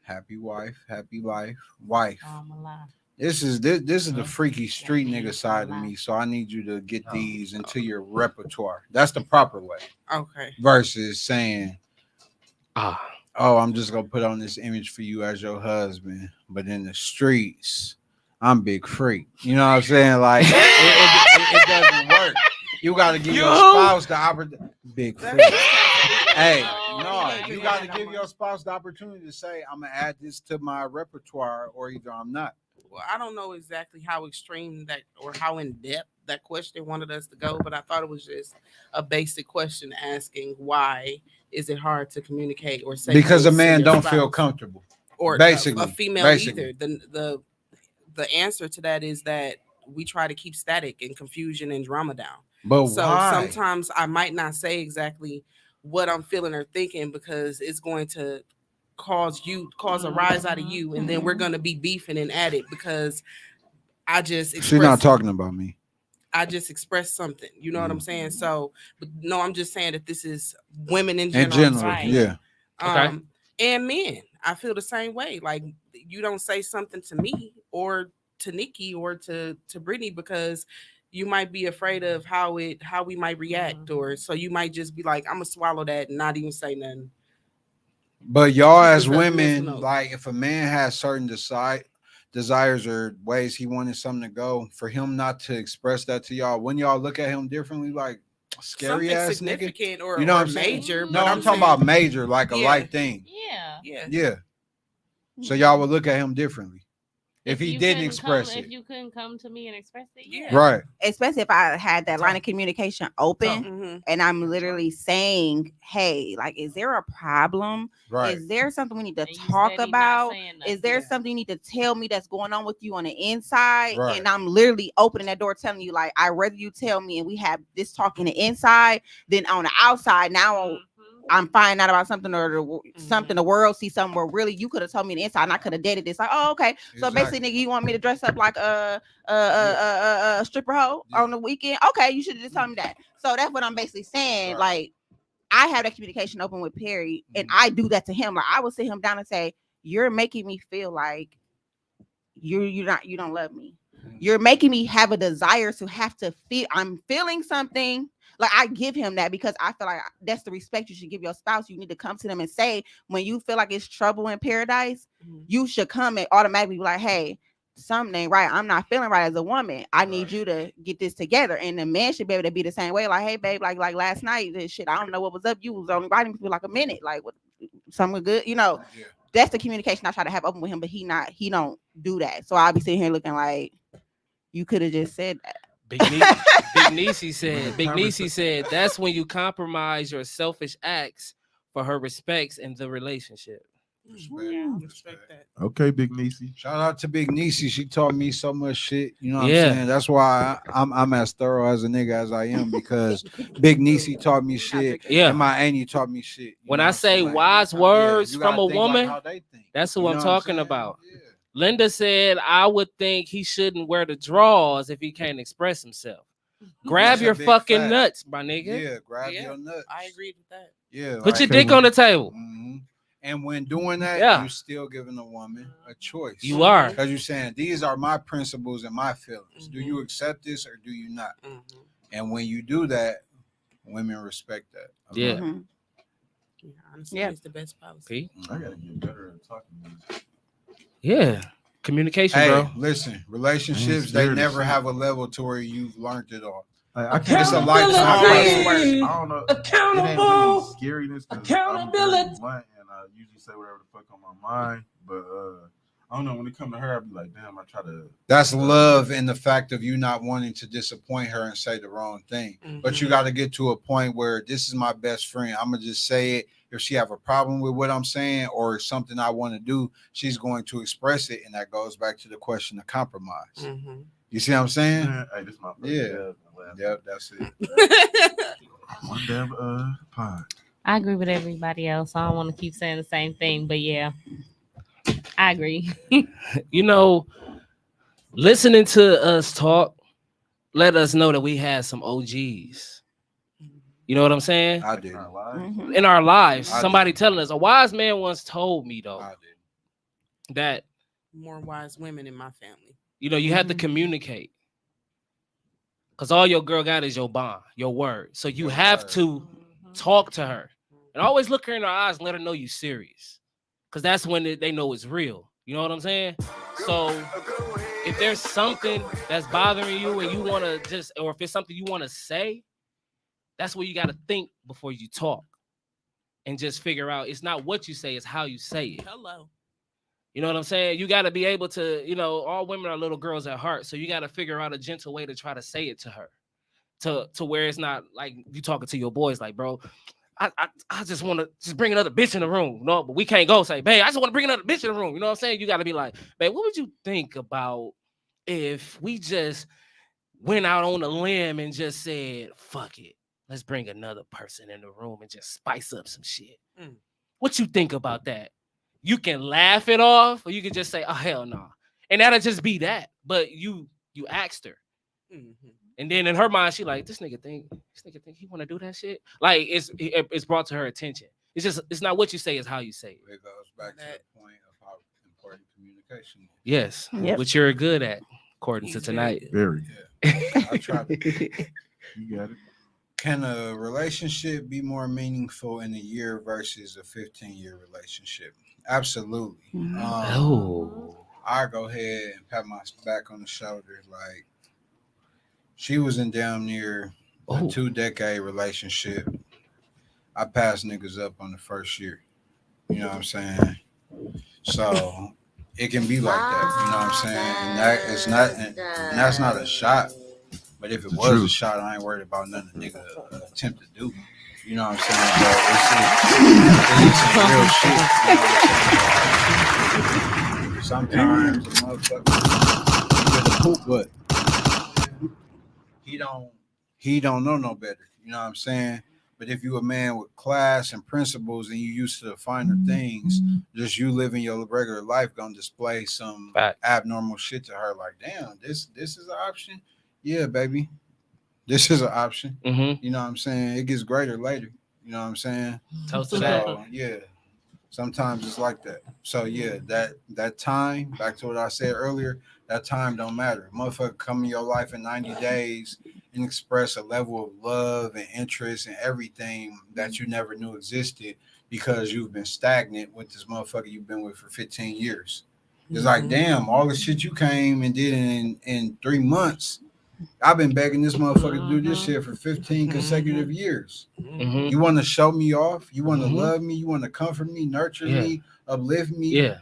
happy wife, happy life, wife. I'm alive. This is the freaky street nigga side of me. So I need you to get these into your repertoire. That's the proper way. Okay. Versus saying, Ah, "Oh, I'm just gonna put on this image for you as your husband," but in the streets, I'm big freak. You know what I'm saying? Like it doesn't work. You got to give your spouse the opportunity. Big freak. Hey, no, you got to give your spouse the opportunity to say, "I'm gonna add this to my repertoire," or either I'm not. Well, I don't know exactly how extreme that or how in depth that question wanted us to go, but I thought it was just a basic question asking why is it hard to communicate or say Because a things to man your don't feel spouse? comfortable. Or Basically, a female basically. either. The answer to that is that we try to keep static and confusion and drama down. But So why? sometimes I might not say exactly what I'm feeling or thinking because it's going to cause a rise out of you, and then we're gonna be beefing and at it because I just She's not expressed talking about me. I just expressed something. You know what I'm saying? So, but no, I'm just saying that this is women in general. In general, Right. yeah. Okay. And men. I feel the same way. Like you don't say something to me or to Nikki or to Brittany because you might be afraid of how we might react, or so you might just be like, I'm gonna swallow that and not even say nothing. But y'all Keep as yourself in mental women, note. like if a man has certain desires or ways he wanted something to go, for him not to express that to y'all, wouldn't y'all look at him differently, like scary Something ass nigga? significant or, You know or what I'm saying? major. No, but I'm talking about major, like a Yeah. life thing. Yeah. Yeah. Yeah. So y'all would look at him differently if he you didn't couldn't express come, it. if you couldn't come to me and express it, Yeah. Right. Especially if I had that line of communication open Mhm. and I'm literally saying, hey, like, is there a problem? Right. Is there something we need to and you talk steady not about? saying nothing. Is there Yeah. something you need to tell me that's going on with you on the inside? Right. And I'm literally opening that door telling you, like, I'd rather you tell me and we have this talk in the inside than on the outside. Now Mhm. I'm finding out about something or something the world sees something where really you could have told me the inside and I could have dated this. Like, oh, okay. So basically, nigga, you want me to dress up like a stripper hoe on the weekend? Okay, you should have just told me that. So that's what I'm basically saying. Right. Like, I have that communication open with Perry, and I do that to him. Like, I will sit him down and say, "You're making me feel like you don't love me. You're making me have a desire to have to feel. I'm feeling something." Like, I give him that because I feel like that's the respect you should give your spouse. You need to come to them and say, when you feel like it's trouble in paradise, you should come and automatically be like, hey, something ain't right. I'm not feeling right as a woman. I need you to get this together. And the man should be able to be the same way. Like, hey, babe, like last night, this shit, I don't know what was up. You was only writing me for like a minute. Like, what, something good, you know? Yeah. That's the communication I try to have open with him, but he don't do that. So I'll be sitting here looking like, you could have just said that. Big Niecy said that's when you compromise your selfish acts for her respects in the relationship. Respect that. Okay, Big Niecy. Shout out to Big Niecy. She taught me so much shit. You know what Yeah. I'm saying? That's why I'm as thorough as a nigga as I am, because Big Niecy taught me shit. Yeah. And my auntie taught me shit. You When know I what I'm say saying? wise Yeah, words you from gotta a think like woman, how they think. that's who You I'm know what talking saying? about. Yeah. Linda said, I would think he shouldn't wear the drawers if he can't express himself. grab That's a your big fucking fact. nuts, my nigga. Yeah, grab Yeah, your nuts. I agreed with that. Yeah, Put your like, dick on the table. And when doing that, Yeah. you're still giving a woman a choice. You are. Because you're saying, these are my principles and my feelings. Do you accept this or do you not? And when you do that, women respect that. Yeah. Mhm. Yeah, honestly, Yeah. it's the best policy. I gotta get better at talking to this. Yeah. Communication, Hey, bro. listen, relationships, scared they of never shit. have a level to where you've learned it all. I can't. It's a It's lifetime Always process. work. I don't know. It ain't really scariness because I'm very blunt and I usually say whatever the fuck on my mind. But I don't know. When it come to her, I be like, damn. I try to. That's love in the fact of you not wanting to disappoint her and say the wrong thing. But you got to get to a point where this is my best friend. I'm gonna just say it. If she have a problem with what I'm saying or something I want to do, she's going to express it, and that goes back to the question of compromise. You see what I'm saying? Hey, this is my first Yeah. dab. Yep, that's it. One dab pod. I agree with everybody else. I don't want to keep saying the same thing, but yeah, I agree. You know, listening to us talk, let us know that we had some OGs. You know what I'm saying? I did. Mhm. In our lives, I somebody did. telling us. A wise man once told me though I did. that More wise women in my family. you have to communicate. Cause all your girl got is your bond, your word. So you Your have word. to talk to her and always look her in her eyes and let her know you serious. Cause that's when they know it's real. You know what I'm saying? So if there's something that's bothering you and you want to just, or if it's something you want to say, that's where you got to think before you talk and just figure out it's not what you say, it's how you say it. Hello. You know what I'm saying? You got to be able to, all women are little girls at heart. So you got to figure out a gentle way to try to say it to her to where it's not like you talking to your boys like, bro, I just want to just bring another bitch in the room. No, but we can't go say, babe, I just want to bring another bitch in the room. You know what I'm saying? You got to be like, babe, what would you think about if we just went out on a limb and just said, fuck it. Let's bring another person in the room and just spice up some shit. What you think about that? You can laugh it off, or you can just say, "Oh hell no," and that'll just be that. But you asked her, and then in her mind, she like, "This nigga think he want to do that shit." Like it's brought to her attention. It's not what you say, it's how you say it. It goes back to the point of how important communication is. Yes, Yep. which you're good at, according to He's very tonight. Very. I try to. You got it. Can a relationship be more meaningful in a year versus a 15-year relationship? Absolutely. I go ahead and pat my back on the shoulder. Like, she was in damn near a 2-decade relationship. I passed niggas up on the first year. You know what I'm saying? So it can be like that. You know what I'm saying? And that it's not, and that's not a shot. But if it was a shot, I ain't worried about nothing a nigga attempt to do. You know what I'm saying? But it's some real shit. You know what I'm saying? Sometimes the motherfucker get a poop, but he don't know no better. You know what I'm saying? But if you a man with class and principles and you used to the finer things, just you living your regular life gonna display some abnormal shit to her. Like, damn, this is an option. Yeah, baby. This is an option. You know what I'm saying? It gets greater later. You know what I'm saying? Toast to that. Yeah. Sometimes it's like that. So yeah, that time, back to what I said earlier, that time don't matter. Motherfucker come in your life in 90 days and express a level of love and interest and everything that you never knew existed because you've been stagnant with this motherfucker you've been with for 15 years. It's like, damn, all the shit you came and did in 3 months. I've been begging this motherfucker to do this shit for 15 consecutive years. You want to show me off? You want to love me? You want to comfort me, nurture me, uplift me?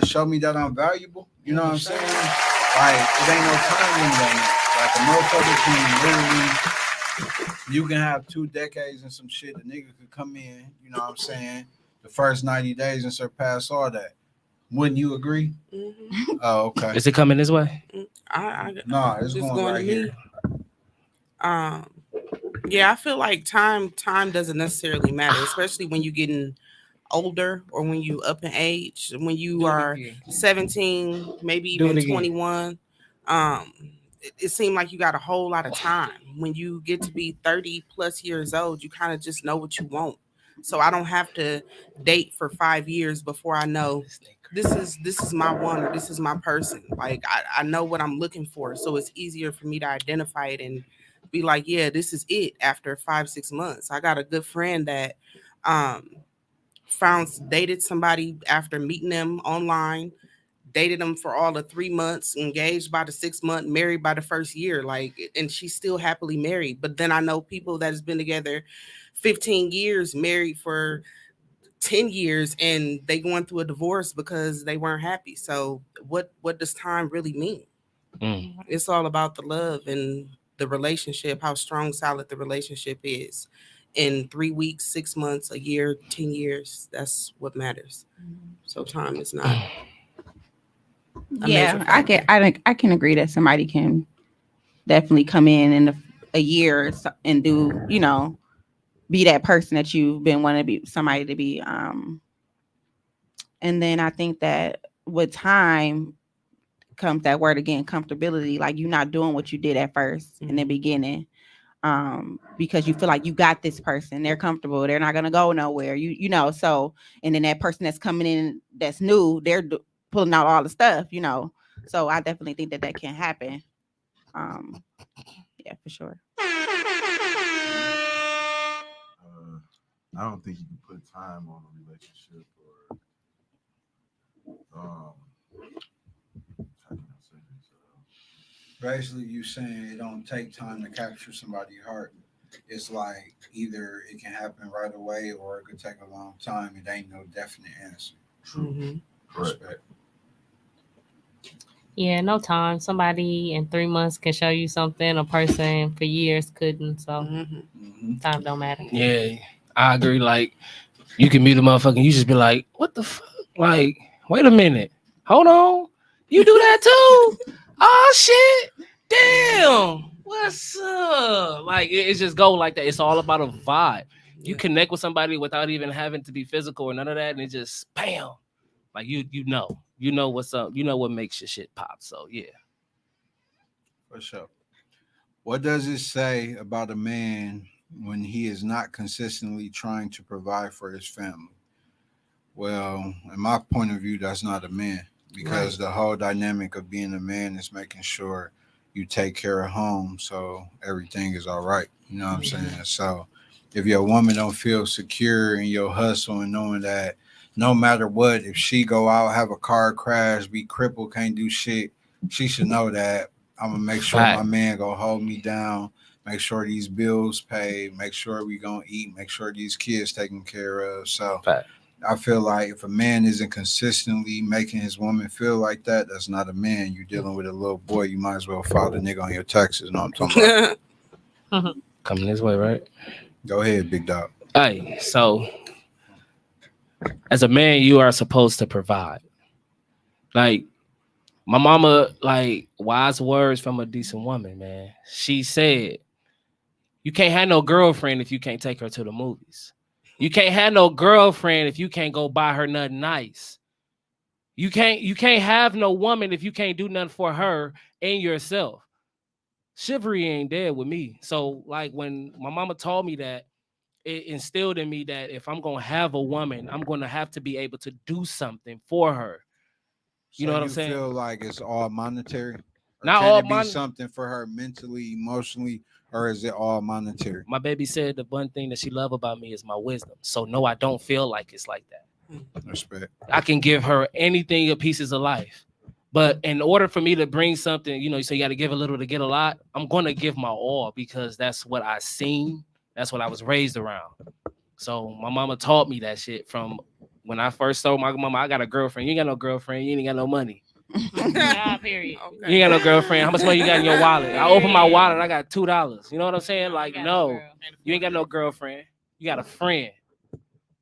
Show me that I'm valuable? You know what I'm saying? Like, it ain't no time limit on that. Like, a motherfucker can literally, you can have 2 decades and some shit. A nigga could come in, you know what I'm saying, the first 90 days and surpass all that. Wouldn't you agree? Oh, okay. Is it coming this way? No, it's going right here. Yeah, I feel like time doesn't necessarily matter, especially when you're getting older or when you up in age. When you are 17, maybe even 21, it seemed like you got a whole lot of time. When you get to be 30 plus years old, you kind of just know what you want. So I don't have to date for 5 years before I know this is my one or this is my person. Like I know what I'm looking for. So it's easier for me to identify it and be like, yeah, this is it after 5-6 months. I got a good friend that um dated somebody after meeting them online, dated them for all of 3 months, engaged by the 6 month, married by the first year, like, and she's still happily married. But then I know people that has been together 15 years, married for 10 years, and they going through a divorce because they weren't happy. So what does time really mean? Mm. It's all about the love and the relationship, how strong, solid the relationship is. In 3 weeks, 6 months, a year, 10 years, that's what matters. So time is not. Yeah, I can agree that somebody can definitely come in a year and do, be that person that you've been wanting to be, somebody to be. And then I think that with time comes that word again, comfortability. Like you're not doing what you did at first in the beginning, because you feel like you got this person. They're comfortable. They're not gonna go nowhere. So, and then that person that's coming in that's new, they're pulling out all the stuff. So I definitely think that can happen. Yeah, for sure. I don't think you can put time on a relationship or how can I say this? Basically, you saying it don't take time to capture somebody's heart. It's like either it can happen right away or it could take a long time. It ain't no definite answer. Mhm. Respect. Yeah, no time. Somebody in 3 months can show you something a person for years couldn't. So Mm-hmm. time don't matter. Yeah, I agree. Like you can meet a motherfucker and you just be like, what the fuck? Like, wait a minute. Hold on. You do that too? Oh shit. Damn. What's up? Like it just go like that. It's all about a vibe. You Yeah. connect with somebody without even having to be physical or none of that, and it just bam. Like you know what's up. You know what makes your shit pop. So yeah. For sure. What does it say about a man when he is not consistently trying to provide for his family? Well, in my point of view, that's not a man because the whole dynamic of being a man is making sure you take care of home so everything is all right. You know what I'm saying? So if your woman don't feel secure in your hustle and knowing that no matter what, if she go out, have a car crash, be crippled, can't do shit, she should know that I'm gonna make sure my man gonna hold me down, make sure these bills paid, make sure we gonna eat, make sure these kids taken care of. So Fact. I feel like if a man isn't consistently making his woman feel like that, that's not a man. You're dealing with a little boy. You might as well file the nigga on your taxes. Know what I'm talking about? Coming this way, right? Go ahead, big dog. Hey, so as a man, you are supposed to provide. Like my mama, like wise words from a decent woman, man. She said, you can't have no girlfriend if you can't take her to the movies. You can't have no girlfriend if you can't go buy her nothing nice. You can't have no woman if you can't do nothing for her and yourself. Chivalry ain't dead with me. So like when my mama told me that, it instilled in me that if I'm gonna have a woman, I'm gonna have to be able to do something for her. You know what I'm saying? Feel like it's all monetary? Or Not can all it be something for her mentally, emotionally, or is it all monetary? My baby said the one thing that she love about me is my wisdom. So no, I don't feel like it's like that. Respect. I can give her anything, a pieces of life. But in order for me to bring something, you so you got to give a little to get a lot. I'm going to give my all because that's what I seen. That's what I was raised around. So my mama taught me that shit from when I first told my mama, I got a girlfriend. You ain't got no girlfriend. You ain't got no money. Yeah, period. Okay. You ain't got no girlfriend. How much money you got in your wallet? I open my wallet. I got $2. You know what I'm saying? Like, no, you ain't got no girlfriend. You got a friend.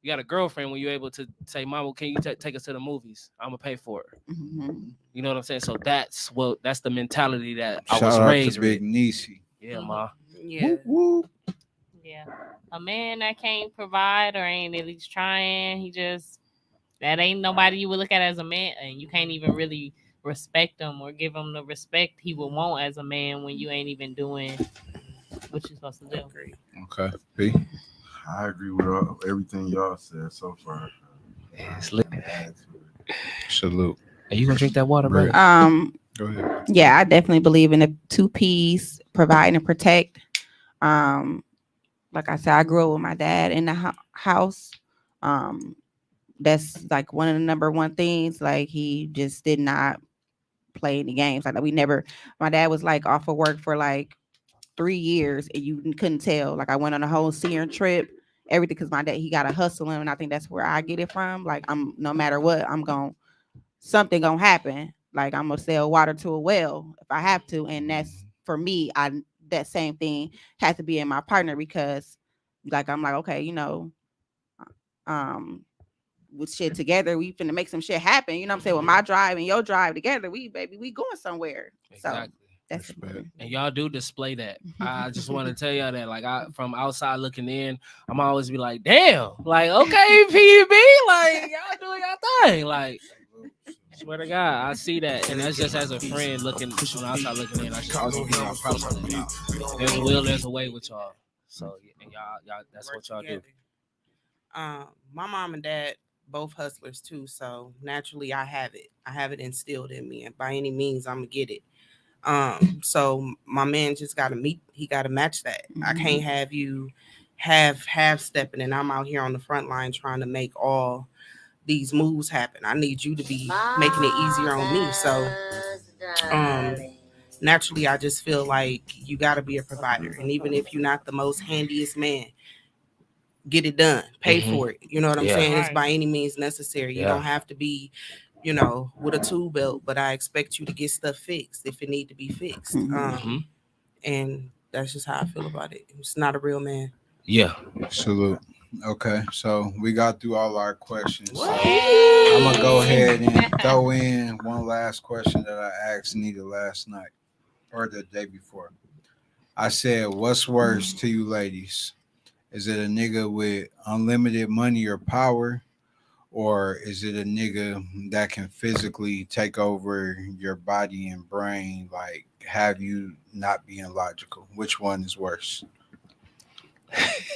You got a girlfriend when you're able to say, Mama, can you take us to the movies? I'm gonna pay for it. Mm-hmm. You know what I'm saying? So that's the mentality that I Shout was out raised to Big with. Niecy. Yeah, ma. Yeah. Yeah. A man that can't provide or ain't at least trying, that ain't nobody you would look at as a man, and you can't even really respect him or give him the respect he would want as a man when you ain't even doing what you're supposed to do. Agree. Okay. P. I agree with everything y'all said so far. It's lit. Salute. Are you gonna drink that water, Right. bro? Go ahead. Yeah, I definitely believe in the 2 P's: provide and protect. Like I said, I grew up with my dad in the house. That's like one of the number one things. Like he just did not play any games. Like we never. My dad was like off of work for like 3 years, and you couldn't tell. Like I went on a whole senior trip, everything, because my dad, he got to hustle him, and I think that's where I get it from. Like I'm, no matter what, something gonna happen. Like I'm gonna sell water to a well if I have to, and that's for me. That same thing has to be in my partner, because like I'm like, okay, with shit together, we finna make some shit happen. You know what I'm saying? With my drive and your drive together, we going somewhere. Exactly. So that's Respect. important. And y'all do display that. I just want to tell y'all that, like, from outside looking in, I'm always be like, damn, like, okay, PB, like, y'all doing y'all thing, like, swear to God, I see that, and that's just as a friend looking on the outside looking in. I should also give y'all props for that. There's a will, there's a way with y'all. So, and y'all, that's Work what y'all together. do. My mom and dad both hustlers too, so naturally I have it instilled in me, and by any means I'm gonna get it. So my man just he gotta match that. I can't have you half stepping and I'm out here on the front line trying to make all these moves happen. I need you to be making it easier on me. So naturally I just feel like you gotta be a provider, and even if you're not the most handiest man, get it done, pay for it. You know what I'm Yeah. saying? It's Right. by any means necessary. You Yeah. don't have to be, with a tool belt, but I expect you to get stuff fixed if it need to be fixed. Mhm. And that's just how I feel about it. It's not a real man. Yeah. Salute. Okay, so we got through all our questions. So Yay! I'm gonna go ahead and throw in one last question that I asked Nita last night or the day before. I said, "What's worse to you, ladies? Is it a nigga with unlimited money or power, or is it a nigga that can physically take over your body and brain, like have you not being logical? Which one is worse?"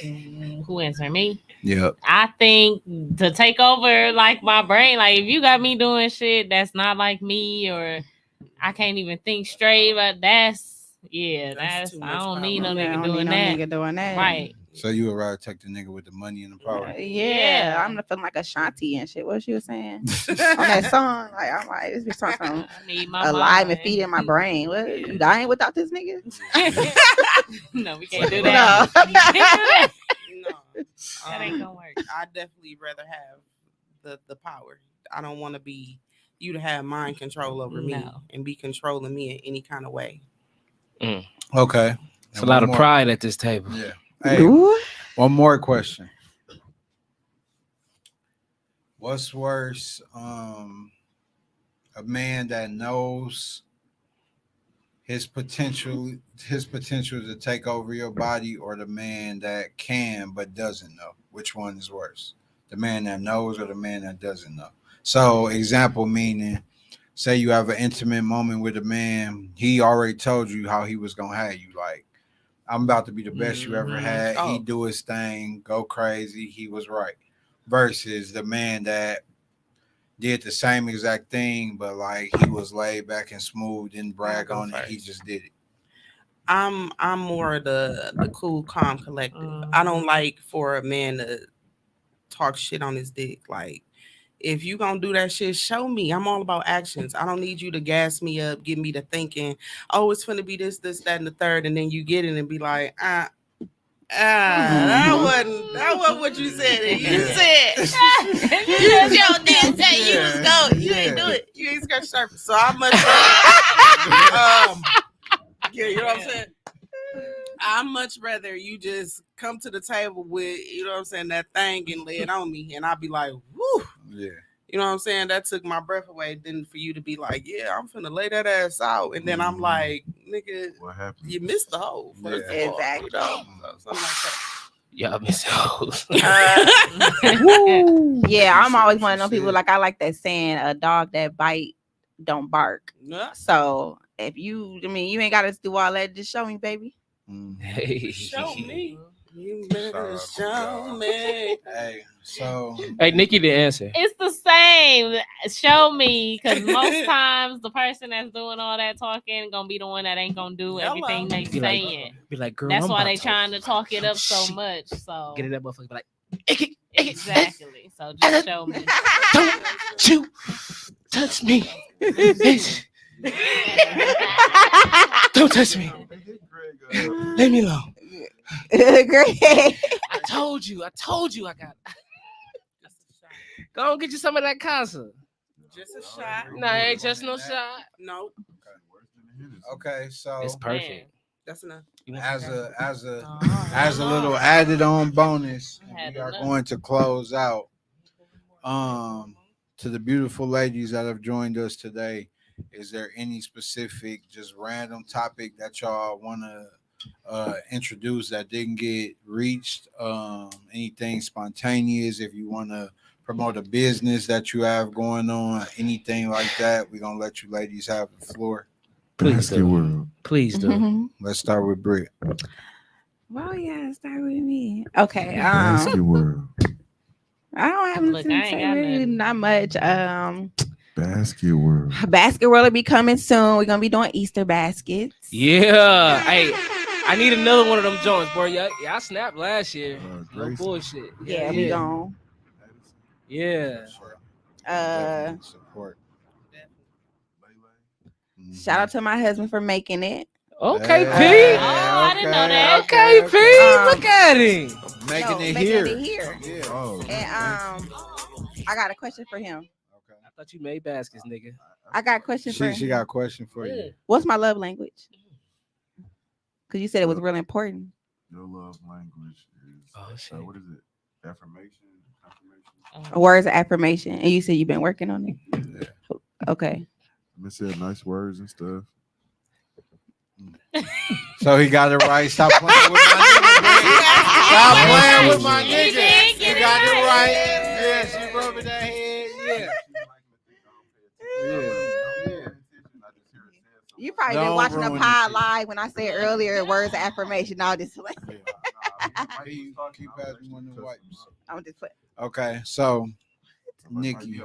Who answered me? Yep. I think to take over like my brain, like if you got me doing shit that's not like me, or I can't even think straight, but that's That's too I much don't need no power. Yeah, I nigga don't doing need no that. nigga doing that. Right. So you would rather take the nigga with the money and the power? Yeah, I'm feeling like Ashanti and shit. What she was saying on that song? Like I'm like, this bitch talking I need my alive and mind. feeding my brain. What, you dying without this nigga? No, we can't do No. that. We can't do that. No, That ain't gonna work. I definitely rather have the power. I don't want to be you to have mind control over me No. and be controlling me in any kind of way. Okay. It's And a lot one of more. pride at this table. Yeah. Hey, Ooh. one more question. What's worse, a man that knows his potential to take over your body, or the man that can but doesn't know? Which one is worse? The man that knows or the man that doesn't know? So, example meaning, say you have an intimate moment with a man, he already told you how he was gonna have you. Like, I'm about to be the best you ever had. He Oh. do his thing, go crazy. He was right. Versus the man that did the same exact thing, but like he was laid back and smooth, didn't brag I'll go on it. He first. just did it. I'm more of the cool, calm, collective. I don't like for a man to talk shit on his dick. Like, if you gonna do that shit, show me. I'm all about actions. I don't need you to gas me up, get me to thinking, oh, it's gonna be this, that, and the third, and then you get it and be like, that wasn't what you said. You said you sure did say you was going. You ain't do it. You ain't scratch the surface. So I much rather, you know what I'm saying. I much rather you just come to the table with, you know what I'm saying, that thing and lay it on me, and I'll be like, woo. Yeah. You know what I'm saying? That took my breath away. Than for you to be like, yeah, I'm finna lay that ass out, and then I'm like, nigga, What happened? you missed the hole. First Yeah. of all, Exactly. you know, something like that. Y'all miss hoes. Yeah, I'm always one of them She people. said. Like I like that saying, a dog that bite don't bark. Yeah. So if you, I mean, you ain't got to do all that. Just show me, baby. Hey. Show me. You Shout better out to show y'all. me. Hey, so Hey, Nikki, the answer. It's the same. Show me, because most times the person that's doing all that talking gonna be the one that ain't gonna do Hello. everything they Be like, saying. Be like, girl, That's I'm why about they to trying to talk it up so Shit. much. So get in that motherfucker. Be like, exactly. So just show me. don't you touch me. Don't touch me. Leave me alone. Great. I told you I got. Go on, get you some of that casa. Just a shot. No, it ain't just no shot. Nope. okay, so It's perfect. That's enough. You want as some a as a Oh, as a hello. little added on bonus, Had we are enough. going to close out. To the beautiful ladies that have joined us today, is there any specific, just random topic that y'all want to introduce that didn't get reached? Anything spontaneous? If you want to promote a business that you have going on, anything like that, we're gonna let you ladies have the floor. Please Basket do. world. Please do. Mhm. Let's start with Britt. Well, yeah, start with me. Okay. Basket world. I don't have Look, nothing I to ain't say, got really, nothing. not much. Basket world. Basket World will be coming soon. We're gonna be doing Easter baskets. Yeah. Hey, I need another one of them joints, bro. Y'all snapped last year. No Grayson. bullshit. Yeah, we gonna. Yeah. Definitely support. Shout out to my husband for making it. Okay, Hey, Pete. Oh, I didn't know okay, that. Okay, okay. Pete. Look at him. Making it here. here. Yeah. Oh, And I got a question for him. Okay. I thought you made baskets, nigga. I got a question for She him. got a question for you. What's my love language? Because you said it was really important. your love language is Oh, shit. what is it? Affirmation, confirmation. Words of affirmation. And you said you've been working on it. Okay. I said nice words and stuff. So he got it right. Stop playing with my nigga, man. Stop playing with my He nigga. did You get it got it right. right. Yes, you rubbing that head. Yeah. You probably Don't been watching a ruin pod it. live when I said earlier words of affirmation. All this. Keep asking one of the wipes. I'm just put. Okay, so Nikki,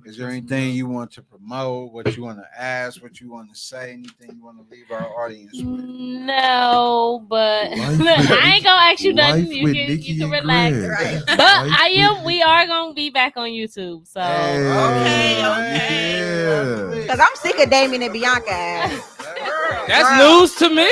is there anything you want to promote? What you want to ask? What you want to say? Anything you want to leave our audience with? No, but Life with I ain't gonna ask you nothing. Life You with can, Nikki you can and relax. Greg. Right. But Life with we are gonna be back on YouTube. So Hey, Okay. yeah. Because I'm sick of Damien and Bianca ass. That's Girl. news to me.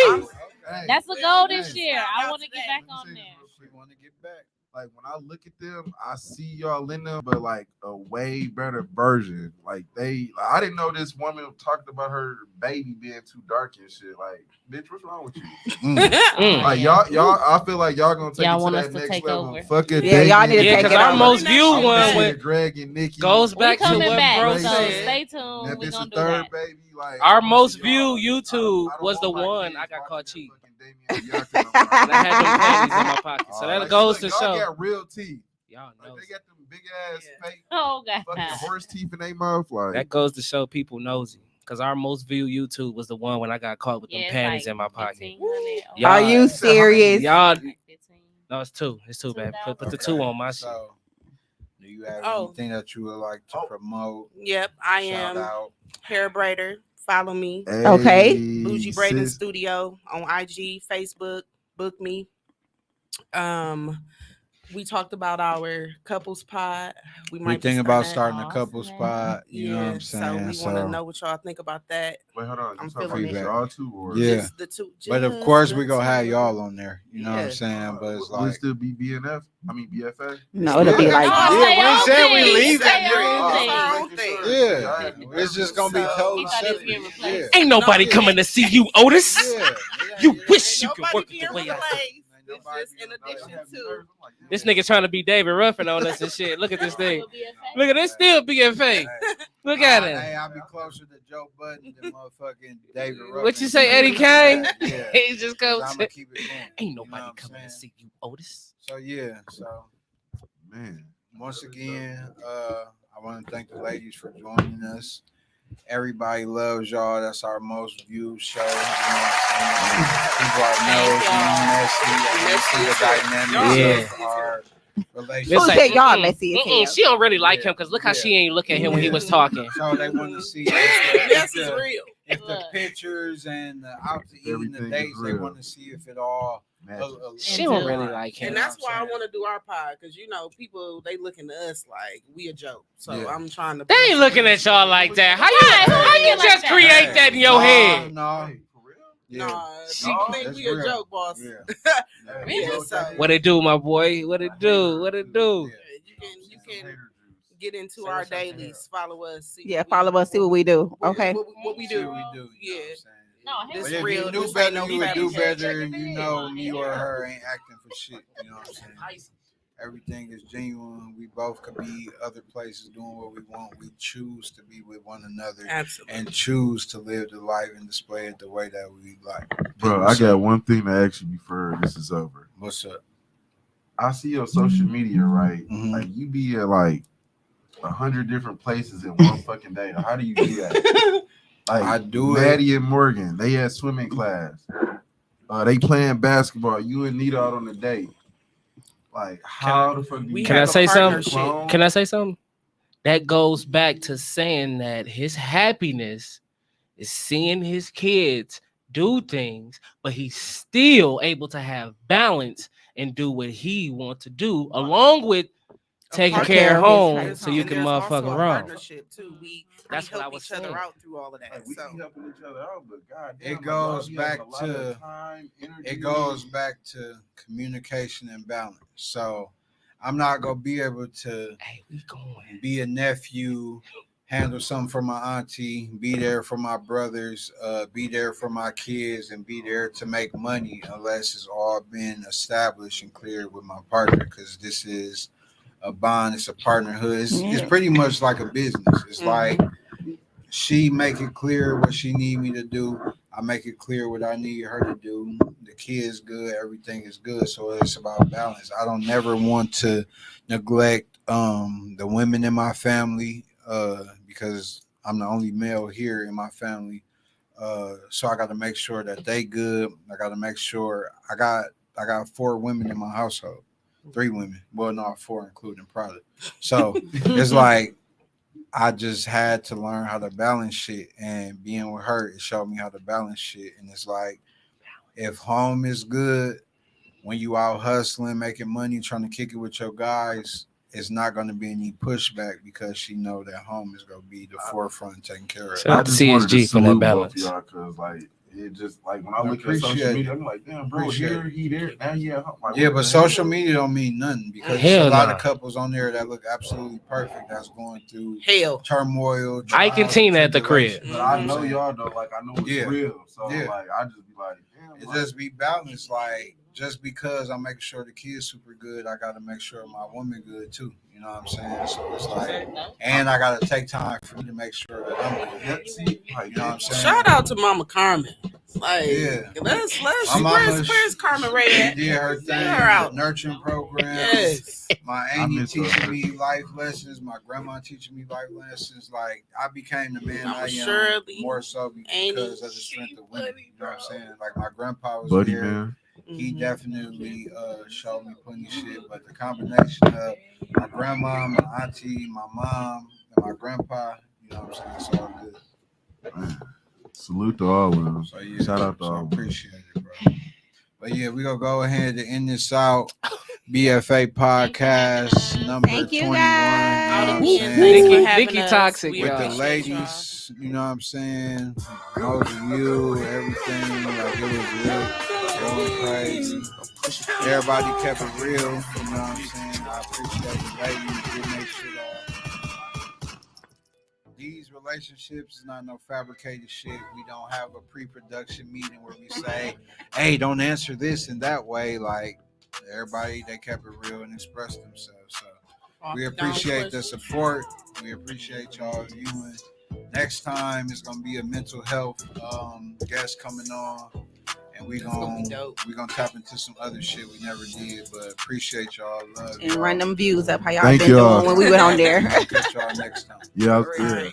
that's the goal this year. I want to get back on there. We want to get back. Like when I look at them, I see y'all in them, but like a way better version. Like I didn't know this woman talked about her baby being too dark and shit. Like, bitch, what's wrong with you? Mm. Like y'all, I feel like y'all gonna take Y'all it want to us that to next take level. over. Fuck it, Yeah, y'all need to Yeah, take because it our over. most viewed I'm one with Greg and Nikki goes We back to coming what back, bro so said. stay tuned. If We're it's gonna a do third that. baby, like Our I wanna most see y'all. viewed YouTube I don't was the want my one kids I got watching caught that cheating. fucking Damien Bianca no more. And I had them panties in my pocket. So that Like, goes to look, y'all show. got real teeth. Y'all know. Like, they got them big ass fake Oh god. fucking horse teeth in their mouth. Like That goes to show people nosy. Because our most viewed YouTube was the one when I got caught with them Yeah, panties it's in my like pocket. 1500. Y'all- Are you serious? Y'all, Like 15. no, it's two. It's two, baby. Put the 2,000. two on my shit. So, do you have Oh. anything that you would like to promote? Yep, I Shout am out. hair braider. Follow me. Okay. Bougie Braiding sis. Studio on IG, Facebook. Book me. We talked about our couples pod. We We might be think about starting starting a Awesome. couple spot. You know what I'm saying? So we want to know what y'all think about that. Wait, hold on. I'm You talking feeling about it. y'all too, or Yeah. Just the two. But of just course, the we gonna have two. y'all on there. You know what I'm Yeah. saying? But it's will it like, still be BNF? I mean BFA. No, it'll be Yeah. like No, Yeah, stay we ain't on saying we thing. leave that Stay nigga. on That's thing. our own thing. yeah, it's just gonna be So- totally He thought he was separate. getting replaced. Ain't nobody No, coming to see you, Otis. Yeah. You Yeah. wish you Ain't could nobody work being the way I do. replaced. Ain't It's nobody just in being addition to. This nigga trying to be David Ruffin on us and shit. Look at this thing. Look at this still BFA. Hey, Look at Hey, him. I'll be closer to Joe Budden than motherfucking David Ruffin. What you say, Eddie Kane? Yeah. He just goes. I'm gonna keep it going. Ain't You know nobody what I'm coming to saying? see you, Otis. So yeah, so Man, once again, I want to thank the ladies for joining us. Everybody loves y'all. That's our most viewed show. You know what I'm saying? People are nosy, messy. The dynamics of our relationship. Who said y'all messy as hell? She don't really like him because look how she ain't look at him when he was talking. So they want to see Yes, it's real. if the pictures and the out to eat and the Everything is dates, they real. want to see if it all. She don't really like him. And that's why I want to do our pod, because people they looking to us like we a joke. So Yeah. I'm trying to. They ain't looking at y'all like that. How you like just that? create that in your head? No. Hey, for real? Yeah. Nah, She she think that's we a real. joke, boss. Yeah. Yeah, so What it do, my boy? What it do? What it do? you can get into our dailies. Follow us. See Yeah, follow us. See what we do. Okay. What we See do. what we do. You know what I'm saying? No, This But if real. you knew This better, ain't no you would do fabrication. better. You know, me or her ain't acting for shit. You know what I'm saying? Everything is genuine. We both could be other places doing what we want. We choose to be with one another Absolutely. and choose to live the life and display it the way that we like. Bro, I got one thing to ask you before this is over. What's up? I see your social media, right? Mhm. Like you be at like 100 different places in one fucking day. How do you do that? Like I do it. Maddie and Morgan, they had swimming class. They playing basketball. You and Nita out on a date. Like how the fuck do you? Can I have a say something? partnership. Can I say something? That goes back to saying that his happiness is seeing his kids do things, but he's still able to have balance and do what he wants to do, along with taking care of home, so you And can there's motherfuck also a around. partnership too. We That's what help I was each other saying. out through all of that. Like, we So be helping each other out, but goddamn, It like, goes y'all be back having a lot of to- time, energy. It goes back to communication and balance. So I'm not gonna be able to Hey, we going. be a nephew, handle something for my auntie, be there for my brothers, be there for my kids, and be there to make money unless it's all been established and cleared with my partner. Because this is a bond, it's a partnerhood. It's pretty much like a business. It's like she make it clear what she need me to do. I make it clear what I need her to do. The kid's good, everything is good. So it's about balance. I don't never want to neglect the women in my family because I'm the only male here in my family. So I got to make sure that they good. I got to make sure I got 4 women in my household. 3 women. Well, no, 4 including product. So it's like I just had to learn how to balance shit, and being with her, it showed me how to balance shit. And it's like, if home is good, when you out hustling, making money, trying to kick it with your guys, it's not going to be any pushback because she know that home is going to be the forefront and taking care of Shout it. out I to just wanted to CSG for that salute both balance. of y'all because like it just like when I I look at appreciate social it. media, I'm like, damn, bro, Appreciate here, it. he there, now he at home. Like, Yeah, what but the social hell? media don't mean nothing because Hell there's a lot nah. of couples on there that look absolutely perfect that's going through hell. turmoil. Ike and trials, Tina at the crib. tribulations. But I know y'all though, like I know it's Yeah. real. So Yeah. like I just be like, damn, It like, just be balanced. Like just because I'm making sure the kids super good, I gotta make sure my woman good too. You know what I'm saying? So it's like, and I gotta take time for me to make sure that I'm good. yeah, see, like, You know what I'm saying? Shout out to Mama Carmen. Like, Yeah. let's My mama, where's Carmen Ray she at? did her thing. Get her out. The nurturing program. Yes. My I auntie miss her. teaching me life lessons. My grandma teaching me life lessons. Like I became the man Mama I am Shirley, more so Amy, because of the strength of women. You know what I'm saying? Like my grandpa was buddy, there. man. He Mhm. definitely showed me plenty of shit. But the combination of my grandma, my auntie, my mom, and my grandpa, you know what I'm saying? It's all good. Man, salute to all of them. So yeah, Shout out to so all of them. appreciate it, bro. But yeah, we're gonna go ahead and end this out. BFA podcast number Thank you, 21. guys. You know what I'm Again, saying? thanks for Nikki- having Nikki us. Toxic, We With the y'all. appreciate y'all. ladies, you know what I'm saying? Most of you, everything, like it was lit, going crazy. Everybody kept it real, you know what I'm saying? I appreciate the ladies getting their shit off. These relationships is not no fabricated shit. We don't have a pre-production meeting where we say, hey, don't answer this and that way. Like everybody, they kept it real and expressed themselves. So we appreciate the support. We appreciate y'all viewing. Next time it's gonna be a mental health guest coming on, and we're gonna tap into some other shit we never did. But appreciate y'all, love And y'all. run them views up. How y'all Thank been y'all. doing when we went on there? Catch y'all next time. Yeah, All right. yeah.